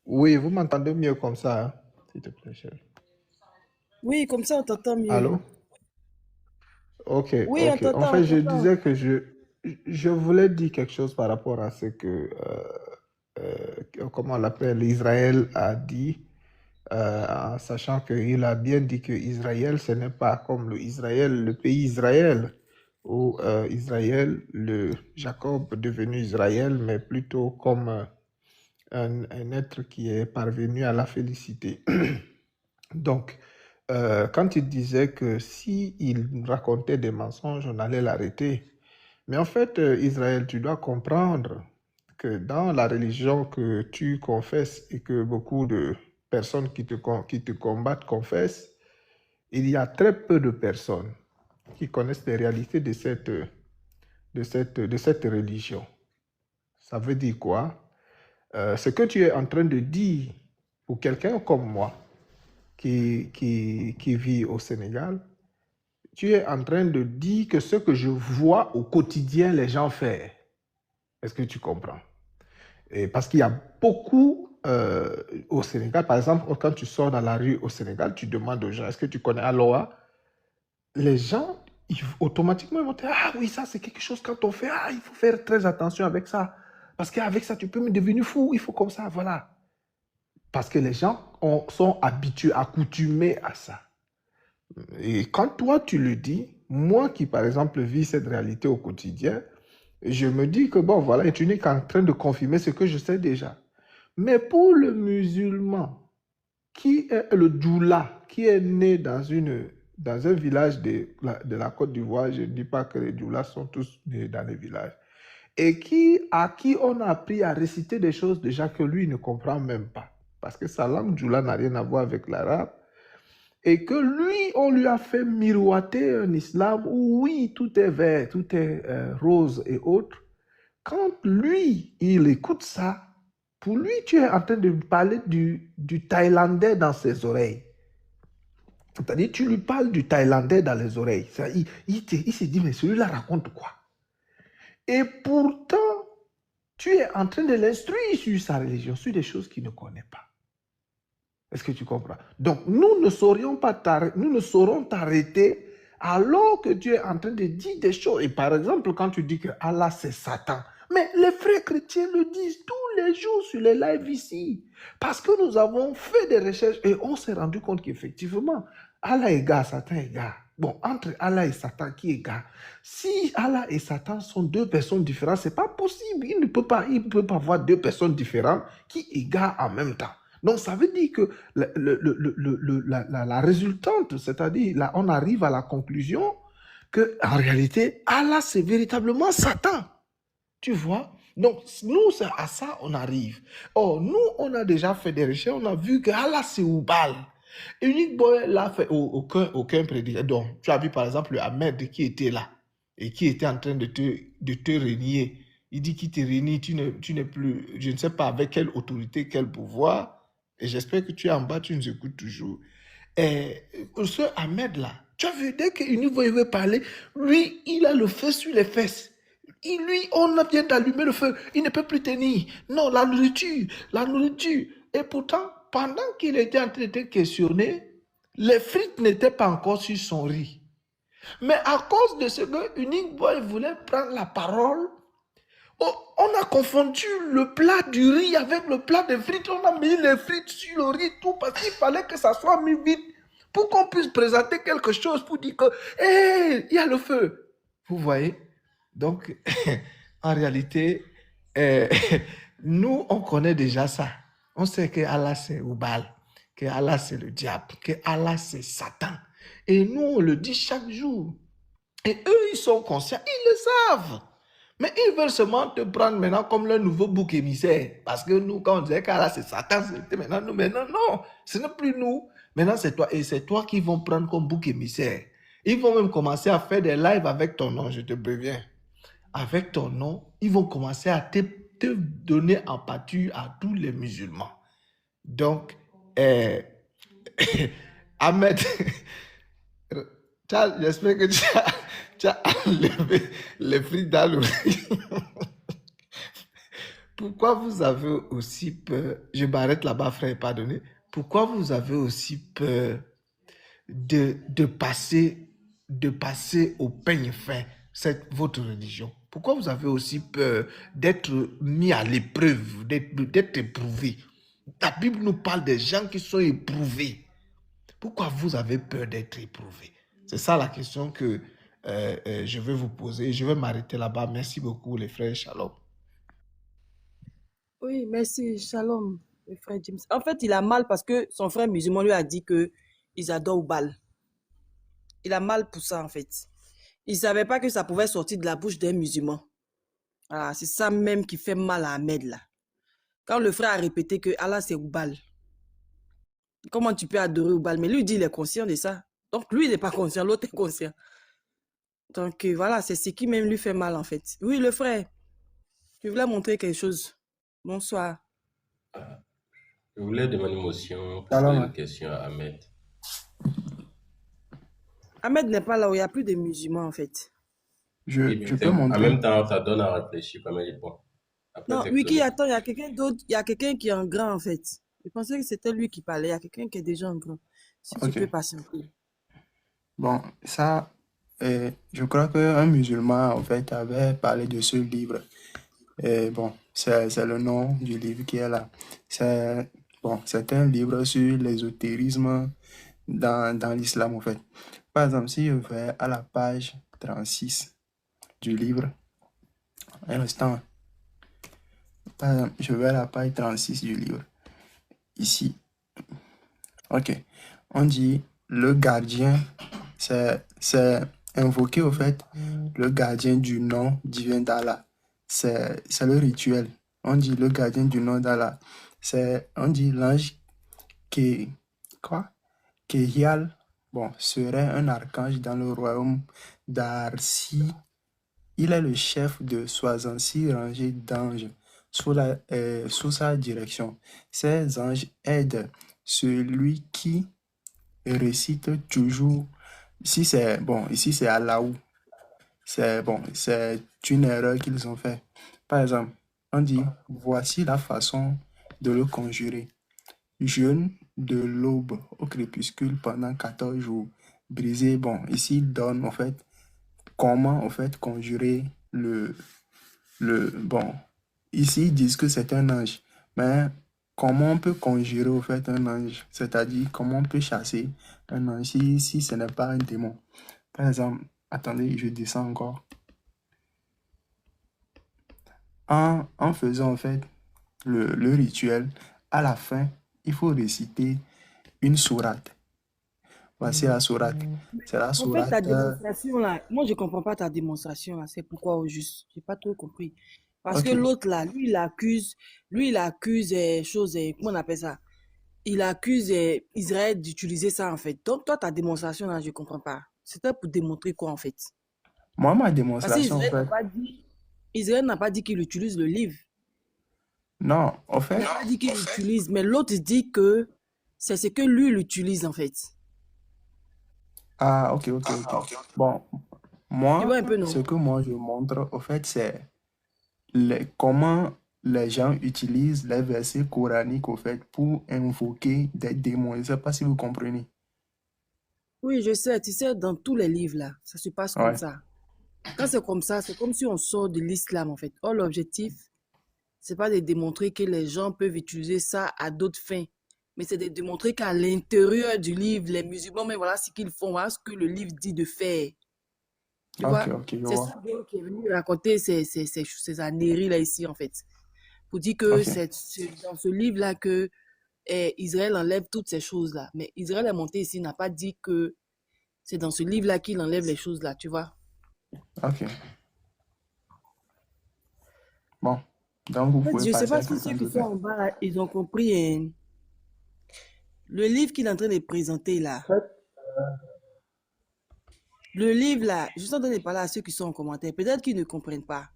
Oui, vous m'entendez mieux comme ça, hein, s'il te plaît, chérie. Oui, comme ça, on t'entend mieux. Allô? Ok, Oui, on ok. En t'entend, fait, on je t'entend. disais que je voulais dire quelque chose par rapport à ce que, comment on l'appelle, Israël a dit, en sachant qu'il a bien dit que Israël, ce n'est pas comme le pays Israël, ou Israël, le Jacob devenu Israël, mais plutôt comme un être qui est parvenu à la félicité. Donc, quand il disait que si il racontait des mensonges, on allait l'arrêter. Mais en fait, Israël, tu dois comprendre que dans la religion que tu confesses et que beaucoup de personnes qui te combattent confessent, il y a très peu de personnes qui connaissent les réalités de cette religion. Ça veut dire quoi? Ce que tu es en train de dire pour quelqu'un comme moi, qui vit au Sénégal, tu es en train de dire que ce que je vois au quotidien les gens faire. Est-ce que tu comprends? Et parce qu'il y a beaucoup au Sénégal, par exemple, quand tu sors dans la rue au Sénégal, tu demandes aux gens, est-ce que tu connais Aloha? Les gens, automatiquement, ils vont te dire, ah oui, ça c'est quelque chose quand on fait, ah il faut faire très attention avec ça. Parce qu'avec ça, tu peux me devenir fou, il faut comme ça, voilà. Parce que les gens sont habitués, accoutumés à ça. Et quand toi, tu le dis, moi qui, par exemple, vis cette réalité au quotidien, je me dis que, bon, voilà, et tu n'es qu'en train de confirmer ce que je sais déjà. Mais pour le musulman, qui est le djoula, qui est né dans un village de la Côte d'Ivoire, je ne dis pas que les djoulas sont tous nés dans les villages, et à qui on a appris à réciter des choses déjà que lui ne comprend même pas. Parce que sa langue djoula n'a rien à voir avec l'arabe. Et que lui, on lui a fait miroiter un islam où oui, tout est vert, tout est rose et autres. Quand lui, il écoute ça, pour lui, tu es en train de parler du Thaïlandais dans ses oreilles. C'est-à-dire, tu lui parles du Thaïlandais dans les oreilles. Ça, il se dit, mais celui-là raconte quoi? Et pourtant, tu es en train de l'instruire sur sa religion, sur des choses qu'il ne connaît pas. Est-ce que tu comprends? Donc, nous ne saurons t'arrêter alors que tu es en train de dire des choses. Et par exemple, quand tu dis que Allah c'est Satan, mais les frères chrétiens le disent tous des jours sur les lives ici. Parce que nous avons fait des recherches et on s'est rendu compte qu'effectivement, Allah est gars, Satan est gars. Bon, entre Allah et Satan, qui est gars? Si Allah et Satan sont deux personnes différentes, c'est pas possible. Il ne peut pas avoir deux personnes différentes qui égarent en même temps. Donc, ça veut dire que la résultante, c'est-à-dire, là, on arrive à la conclusion que, en réalité, Allah, c'est véritablement Satan. Tu vois? Donc, nous, c'est à ça on arrive. Or, nous, on a déjà fait des recherches, on a vu que Allah, c'est Oubal. Unique Boy l'a fait aucun prédicat. Donc, tu as vu par exemple le Ahmed qui était là et qui était en train de te renier. Il dit qu'il te renie, tu n'es plus, je ne sais pas avec quelle autorité, quel pouvoir. Et j'espère que tu es en bas, tu nous écoutes toujours. Et ce Ahmed là, tu as vu, dès qu'Unique Boy veut parler, lui, il a le feu sur les fesses. Lui, on vient d'allumer le feu, il ne peut plus tenir. Non, la nourriture. Et pourtant, pendant qu'il était en train d'être questionné, les frites n'étaient pas encore sur son riz. Mais à cause de ce que Unique Boy voulait prendre la parole, on a confondu le plat du riz avec le plat de frites. On a mis les frites sur le riz, tout, parce qu'il fallait que ça soit mis vite pour qu'on puisse présenter quelque chose, pour dire que, hé, il y a le feu. Vous voyez? Donc, en réalité, nous, on connaît déjà ça. On sait que Allah, c'est Oubal, que Allah, c'est le diable, que Allah, c'est Satan. Et nous, on le dit chaque jour. Et eux, ils sont conscients, ils le savent. Mais ils veulent seulement te prendre maintenant comme le nouveau bouc émissaire. Parce que nous, quand on disait qu'Allah, c'est Satan, c'était maintenant nous. Maintenant, non, ce n'est plus nous. Maintenant, c'est toi. Et c'est toi qu'ils vont prendre comme bouc émissaire. Ils vont même commencer à faire des lives avec ton nom, je te préviens. Avec ton nom, ils vont commencer à te donner en pâture à tous les musulmans. Donc, Ahmed, j'espère que tu as enlevé les frites dans le riz. Pourquoi vous avez aussi peur? Je m'arrête là-bas, frère, pardonnez. Pourquoi vous avez aussi peur de passer au peigne fin, votre religion? Pourquoi vous avez aussi peur d'être mis à l'épreuve, d'être éprouvé? La Bible nous parle des gens qui sont éprouvés. Pourquoi vous avez peur d'être éprouvé? C'est ça la question que je vais vous poser. Je vais m'arrêter là-bas. Merci beaucoup, les frères. Shalom. Oui, merci. Shalom, le frère James. En fait, il a mal parce que son frère musulman lui a dit qu'ils adorent Oubal. Il a mal pour ça, en fait. Il ne savait pas que ça pouvait sortir de la bouche d'un musulman. Voilà, c'est ça même qui fait mal à Ahmed, là. Quand le frère a répété que Allah, c'est Oubal. Comment tu peux adorer Oubal? Mais lui, il dit qu'il est conscient de ça. Donc, lui, il n'est pas conscient, l'autre est conscient. Donc, voilà, c'est ce qui même lui fait mal, en fait. Oui, le frère, tu voulais montrer quelque chose. Bonsoir. Je voulais demander une motion, poser une question à Ahmed. Ahmed n'est pas là où il n'y a plus de musulmans, en fait. Je peux montrer. En même temps, ça donne à réfléchir pas mal de points. Non, Wiki, attends, il y a quelqu'un d'autre. Il y a quelqu'un qui est en grand, en fait. Je pensais que c'était lui qui parlait. Il y a quelqu'un qui est déjà en grand. Si tu peux passer un peu. Bon, ça, je crois qu'un musulman, en fait, avait parlé de ce livre. Et bon, c'est le nom du livre qui est là. C'est un livre sur l'ésotérisme dans l'islam, en fait. Par exemple, si je vais à la page 36 du livre, un instant. Par exemple, je vais à la page 36 du livre. Ici. Ok. On dit le gardien, c'est invoquer, au fait, le gardien du nom divin d'Allah. C'est le rituel. On dit le gardien du nom d'Allah. On dit l'ange Kéhial, serait un archange dans le royaume d'Arsi. Il est le chef de 66 rangées d'anges sous sa direction. Ces anges aident celui qui récite toujours. Ici c'est Allahou. C'est une erreur qu'ils ont fait. Par exemple, on dit, voici la façon de le conjurer. Jeûne de l'aube au crépuscule pendant 14 jours. Briser, ici il donne en fait comment en fait conjurer ici, ils disent que c'est un ange. Mais comment on peut conjurer au fait un ange? C'est-à-dire, comment on peut chasser un ange si ce n'est pas un démon? Par exemple, attendez, je descends encore. En faisant en fait le rituel, à la fin, il faut réciter une sourate. Voici la sourate. C'est la En fait, ta sourate. démonstration là, moi je comprends pas ta démonstration là, c'est pourquoi au juste, j'ai pas trop compris. Parce que Ok. l'autre là, lui il accuse chose, comment on appelle ça? Il accuse Israël d'utiliser ça en fait. Donc toi ta démonstration là, je comprends pas. C'était pour démontrer quoi en fait? Moi, ma Parce démonstration, en qu'Israël n'a fait, pas dit, Israël n'a pas dit qu'il utilise le livre. non, en Il fait, n'a pas dit qu'il l'utilise, mais l'autre dit que c'est ce que lui il utilise en fait. ah, ok. Bon, Tu moi, vois un peu, ce non? que moi je montre, en fait, c'est comment les gens utilisent les versets coraniques, au fait, pour invoquer des démons. Je ne sais pas si vous comprenez. Oui, je sais, tu sais, dans tous les livres là, ça se passe comme Ouais, ça. Quand c'est comme ça, c'est comme si on sort de l'islam en fait. Or, l'objectif, c'est pas de démontrer que les gens peuvent utiliser ça à d'autres fins, mais c'est de démontrer qu'à l'intérieur du livre, les musulmans, mais voilà ce qu'ils font, voilà ce que le livre dit de faire. Tu vois? ok, je C'est vois. ça Dieu qui est venu raconter ces âneries là ici en fait. Pour dire que Ok, c'est dans ce livre-là que Israël enlève toutes ces choses-là. Mais Israël est monté ici, n'a pas dit que c'est dans ce livre-là qu'il enlève les choses-là, tu vois. ok. Bon, donc vous En fait, pouvez je ne sais passer pas à si quelqu'un ceux qui sont d'autre. en bas, là, ils ont compris le livre qu'il est en train de présenter là. Le livre là, je suis en train de parler à ceux qui sont en commentaire. Peut-être qu'ils ne comprennent pas.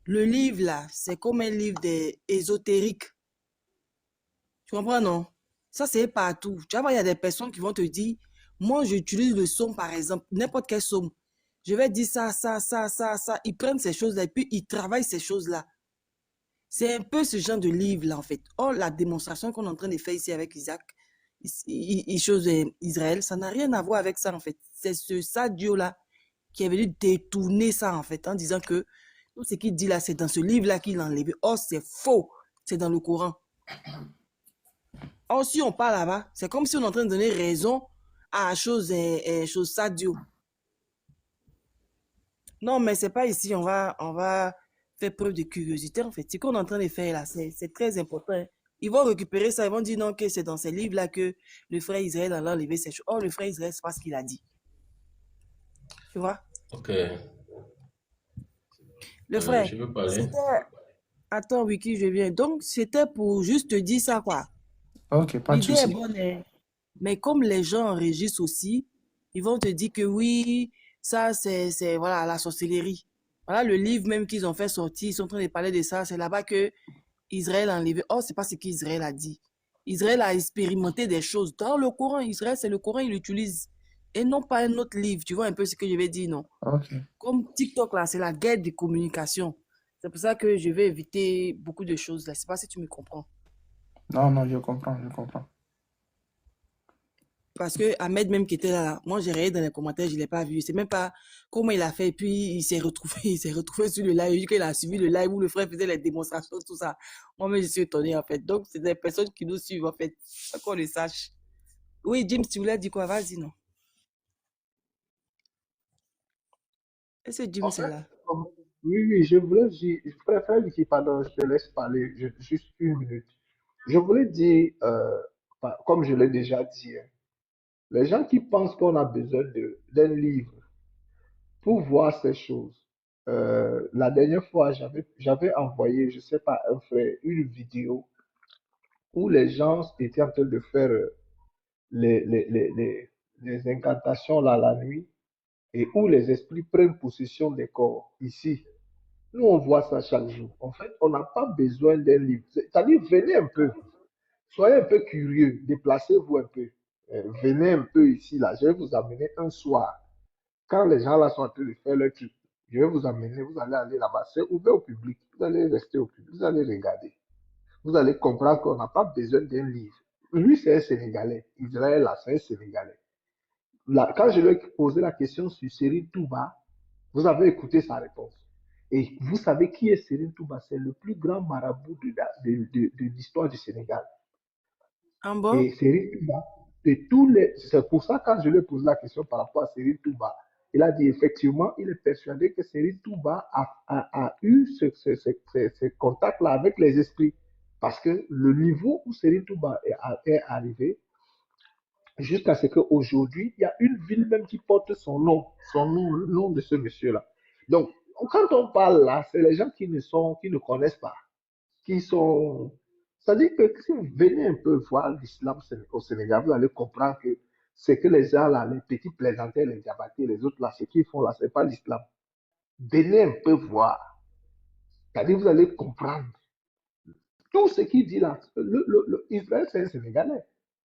Le livre là, c'est comme un livre ésotérique. Tu comprends, non? Ça, c'est partout. Tu vas voir, il y a des personnes qui vont te dire, moi, j'utilise le somme, par exemple, n'importe quel somme. Je vais dire ça, ça, ça, ça, ça. Ils prennent ces choses-là et puis ils travaillent ces choses-là. C'est un peu ce genre de livre-là, en fait. Or, la démonstration qu'on est en train de faire ici avec Isaac, Israël, ça n'a rien à voir avec ça, en fait. C'est ce Sadio-là qui est venu détourner ça, en fait, en disant que tout ce qu'il dit là, c'est dans ce livre-là qu'il a enlevé. Or, c'est faux. C'est dans le Coran. Or, si on parle là-bas, c'est comme si on est en train de donner raison à chose Sadio. Non, mais c'est pas ici, on va faire preuve de curiosité, en fait. Ce qu'on est en train de faire là, c'est très important, hein. Ils vont récupérer ça, ils vont dire non, que c'est dans ces livres-là que le frère Israël a enlevé ces choses. Or, le frère Israël, c'est pas ce qu'il a dit. Tu vois? Ok, Le frère, je veux parler. c'était... Attends, Wiki, je viens. Donc, c'était pour juste te dire ça, quoi. Ok, pas de L'idée est souci. bonne, hein. Mais comme les gens enregistrent aussi, ils vont te dire que oui, ça, c'est voilà, la sorcellerie. Voilà, le livre même qu'ils ont fait sortir, ils sont en train de parler de ça. C'est là-bas que Israël a enlevé. Oh, c'est pas ce qu'Israël a dit. Israël a expérimenté des choses. Dans le Coran, Israël, c'est le Coran, il l'utilise. Et non pas un autre livre. Tu vois un peu ce que je vais dire, non? Ok. Comme TikTok, là, c'est la guerre des communications. C'est pour ça que je vais éviter beaucoup de choses, là. Je sais pas si tu me comprends. Non, je comprends. Parce que Ahmed même qui était là, moi j'ai regardé dans les commentaires, je ne l'ai pas vu. Je sais même pas comment il a fait. Puis il s'est retrouvé, il s'est retrouvé sur le live. Il dit qu'il a suivi le live où le frère faisait les démonstrations, tout ça. Moi-même, je suis étonné en fait. Donc, c'est des personnes qui nous suivent en fait. Faut qu'on le sache. Oui, James, tu voulais dire quoi? Vas-y, non. Est-ce que James En est fait, là? oui, je préfère dire, pardon, je te laisse parler juste une minute. Je voulais dire, comme je l'ai déjà dit, hein, les gens qui pensent qu'on a besoin d'un livre pour voir ces choses. La dernière fois, j'avais envoyé, je sais pas, un frère, une vidéo où les gens étaient en train de faire les, les, les, les, les incantations là la nuit et où les esprits prennent possession des corps ici. Nous, on voit ça chaque jour. En fait, on n'a pas besoin d'un livre. C'est-à-dire, venez un peu, soyez un peu curieux, déplacez-vous un peu. Venez un peu ici, là. Je vais vous amener un soir. Quand les gens là sont en train de faire leur truc, je vais vous amener, vous allez aller là-bas. C'est ouvert au public. Vous allez rester au public. Vous allez regarder. Vous allez comprendre qu'on n'a pas besoin d'un livre. Lui, c'est un Sénégalais. Israël, là, c'est un Sénégalais. Là, quand je lui ai posé la question sur Série Touba, vous avez écouté sa réponse. Et vous savez qui est Serigne Touba? C'est le plus grand marabout de l'histoire du Sénégal. Ah bon? Et Serigne Touba, c'est pour ça quand je lui ai posé la question par rapport à Serigne Touba, il a dit effectivement, il est persuadé que Serigne Touba a eu ce contact-là avec les esprits. Parce que le niveau où Serigne Touba est arrivé, jusqu'à ce qu'aujourd'hui, il y a une ville même qui porte le nom de ce monsieur-là. Donc, quand on parle là, c'est les gens qui ne connaissent pas, qui sont. C'est-à-dire que si vous venez un peu voir l'islam au Sénégal, vous allez comprendre que c'est que les gens là, les petits plaisantins, les diabatés, les autres là, ce qu'ils font là, c'est pas l'islam. Venez un peu voir. C'est-à-dire vous allez comprendre. Tout ce qu'il dit là, Israël, c'est un Sénégalais.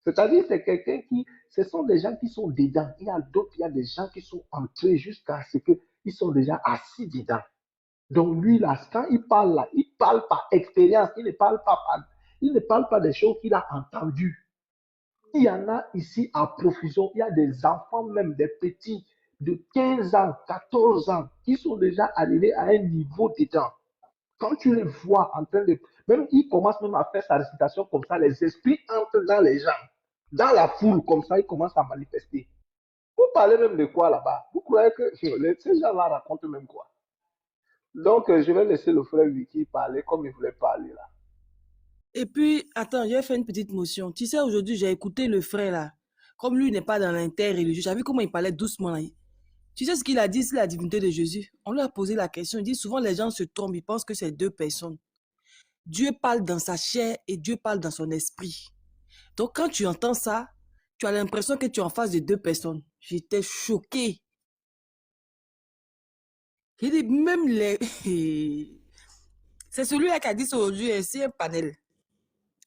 C'est-à-dire, c'est quelqu'un ce sont des gens qui sont dedans. Il y a d'autres, il y a des gens qui sont entrés jusqu'à ce qu'ils sont déjà assis dedans. Donc, lui, là, quand il parle là, il parle par expérience, il ne parle pas des choses qu'il a entendues. Il y en a ici à profusion. Il y a des enfants, même des petits de 15 ans, 14 ans, qui sont déjà arrivés à un niveau dedans. Quand tu les vois en train de. Même il commence même à faire sa récitation comme ça, les esprits entrent dans les gens, dans la foule, comme ça, ils commencent à manifester. Vous parlez même de quoi là-bas? Vous croyez que ces gens-là racontent même quoi? Donc, je vais laisser le frère Wiki parler comme il voulait parler là. Et puis, attends, je vais faire une petite motion. Tu sais, aujourd'hui, j'ai écouté le frère là. Comme lui n'est pas dans l'inter-religieux, j'ai vu comment il parlait doucement là. Tu sais ce qu'il a dit sur la divinité de Jésus? On lui a posé la question. Il dit souvent les gens se trompent, ils pensent que c'est deux personnes. Dieu parle dans sa chair et Dieu parle dans son esprit. Donc quand tu entends ça, tu as l'impression que tu es en face de deux personnes. J'étais choqué. Il dit même les... C'est celui-là qui a dit ça aujourd'hui, c'est un panel.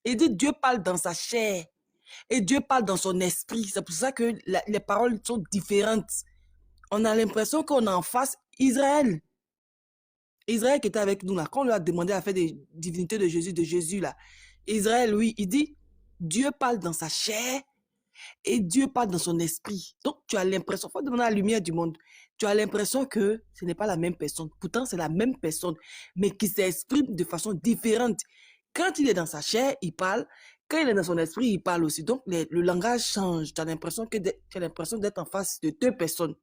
Il dit Dieu parle dans sa chair et Dieu parle dans son esprit. C'est pour ça que les paroles sont différentes. On a l'impression qu'on est en face Israël. Israël qui était avec nous là, quand on lui a demandé à faire des divinités de Jésus là, Israël, oui, il dit, Dieu parle dans sa chair et Dieu parle dans son esprit. Donc, tu as l'impression, il faut demander la lumière du monde, tu as l'impression que ce n'est pas la même personne. Pourtant, c'est la même personne, mais qui s'exprime de façon différente. Quand il est dans sa chair, il parle. Quand il est dans son esprit, il parle aussi. Donc, le langage change. Tu as l'impression d'être en face de deux personnes.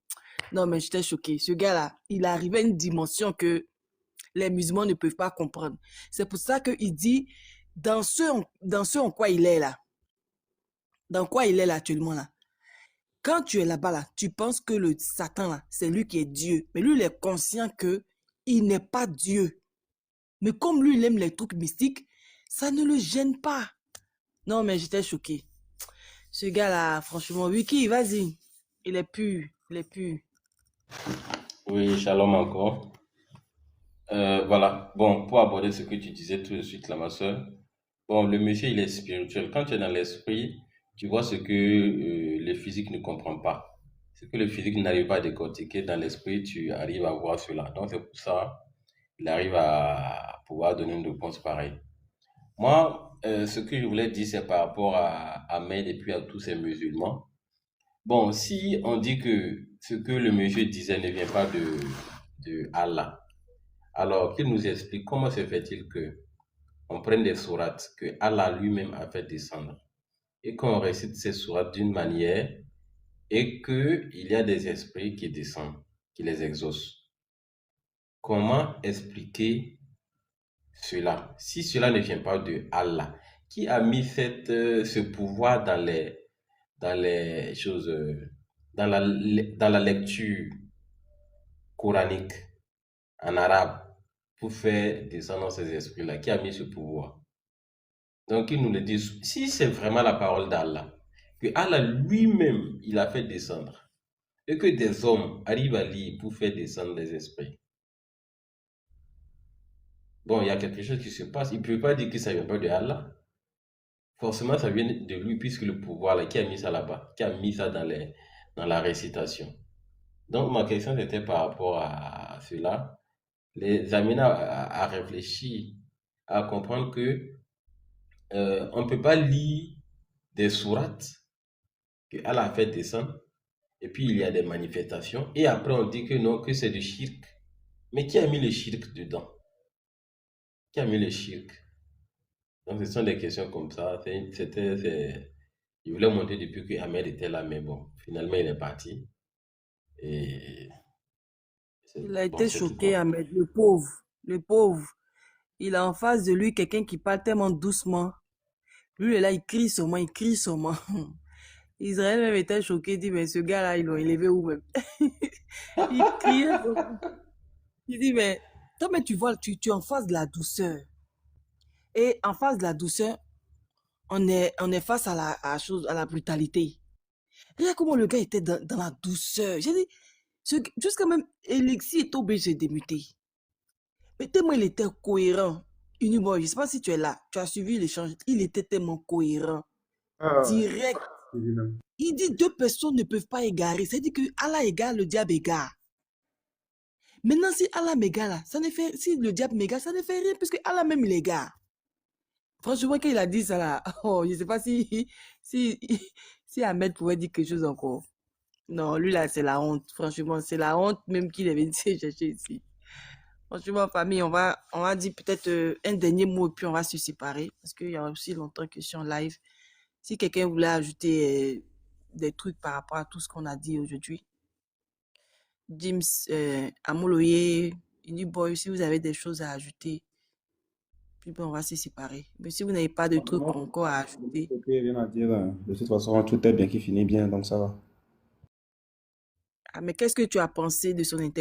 Non, mais j'étais choqué. Ce gars-là, il arrivait à une dimension que les musulmans ne peuvent pas comprendre. C'est pour ça qu'il dit, dans ce en quoi il est là, dans quoi il est là actuellement là, quand tu es là-bas là, tu penses que le Satan là, c'est lui qui est Dieu. Mais lui, il est conscient que il n'est pas Dieu. Mais comme lui, il aime les trucs mystiques, ça ne le gêne pas. Non, mais j'étais choqué. Ce gars-là, franchement, Wiki, vas-y. Il est pur. Oui, shalom encore. Voilà. Bon, pour aborder ce que tu disais tout de suite là, ma soeur. Bon, le monsieur, il est spirituel. Quand tu es dans l'esprit, tu vois ce que le physique ne comprend pas. Ce que le physique n'arrive pas à décortiquer dans l'esprit, tu arrives à voir cela. Donc, c'est pour ça qu'il arrive à pouvoir donner une réponse pareille. Moi, ce que je voulais dire, c'est par rapport à Ahmed et puis à tous ces musulmans. Bon, si on dit que ce que le monsieur disait ne vient pas de Allah, alors qu'il nous explique comment se fait-il que on prenne des sourates que Allah lui-même a fait descendre et qu'on récite ces sourates d'une manière et qu'il y a des esprits qui descendent, qui les exaucent. Comment expliquer cela? Si cela ne vient pas de Allah, qui a mis ce pouvoir dans les choses, dans la lecture coranique en arabe pour faire descendre ces esprits-là? Qui a mis ce pouvoir? Donc, ils nous le disent. Si c'est vraiment la parole d'Allah, que Allah lui-même, il a fait descendre, et que des hommes arrivent à lire pour faire descendre les esprits, bon, il y a quelque chose qui se passe. Il ne peut pas dire que ça ne vient pas de Allah. Forcément, ça vient de lui, puisque le pouvoir, là, qui a mis ça là-bas, qui a mis ça dans la récitation. Donc, ma question était par rapport à cela, les amener à réfléchir, à comprendre que on ne peut pas lire des sourates que Allah a fait descendre, et puis il y a des manifestations, et après on dit que non, que c'est du shirk. Mais qui a mis le shirk dedans? Qui a mis le shirk? Donc, ce sont des questions comme ça. Il voulait monter depuis que Ahmed était là, mais bon, finalement, il est parti. Et Il a bon, été c'est tout choqué, quoi. Ahmed, le pauvre. Le pauvre. Il a en face de lui quelqu'un qui parle tellement doucement. Lui, il est là, il crie seulement, il crie seulement. Israël même était choqué, il dit, mais ce gars-là, ils l'ont élevé où même? Il criait seulement. Il dit, mais toi, mais tu vois, tu es en face de la douceur. Et en face de la douceur, on est face à la brutalité. Regarde comment le gars était dans la douceur. J'ai dit, jusqu'à même, Alexis est obligé de démuter. Mais tellement il était cohérent. Uniboy, je ne sais pas si tu es là, tu as suivi l'échange. Il était tellement cohérent, direct. Évidemment. Il dit deux personnes ne peuvent pas égarer. C'est-à-dire que Allah égare, le diable égare. Maintenant, si Allah m'égare, si le diable m'égare, ça ne fait rien, puisque Allah même il égare. Franchement, quand il a dit ça là, oh, je ne sais pas si Ahmed pouvait dire quelque chose encore. Non, lui là, c'est la honte. Franchement, c'est la honte même qu'il avait dit chercher ici. Franchement, famille, on va dire peut-être un dernier mot et puis on va se séparer parce qu'il y a aussi longtemps que je suis en live. Si quelqu'un voulait ajouter des trucs par rapport à tout ce qu'on a dit aujourd'hui, James, Amoloye, Boy, si vous avez des choses à ajouter, puis bon, on va se séparer. Mais si vous n'avez pas de trucs Moi, encore à de mon ajouter, côté, rien à dire. De toute façon, tout est bien qui finit bien, donc ça va. mais qu'est-ce que tu as pensé de son interview?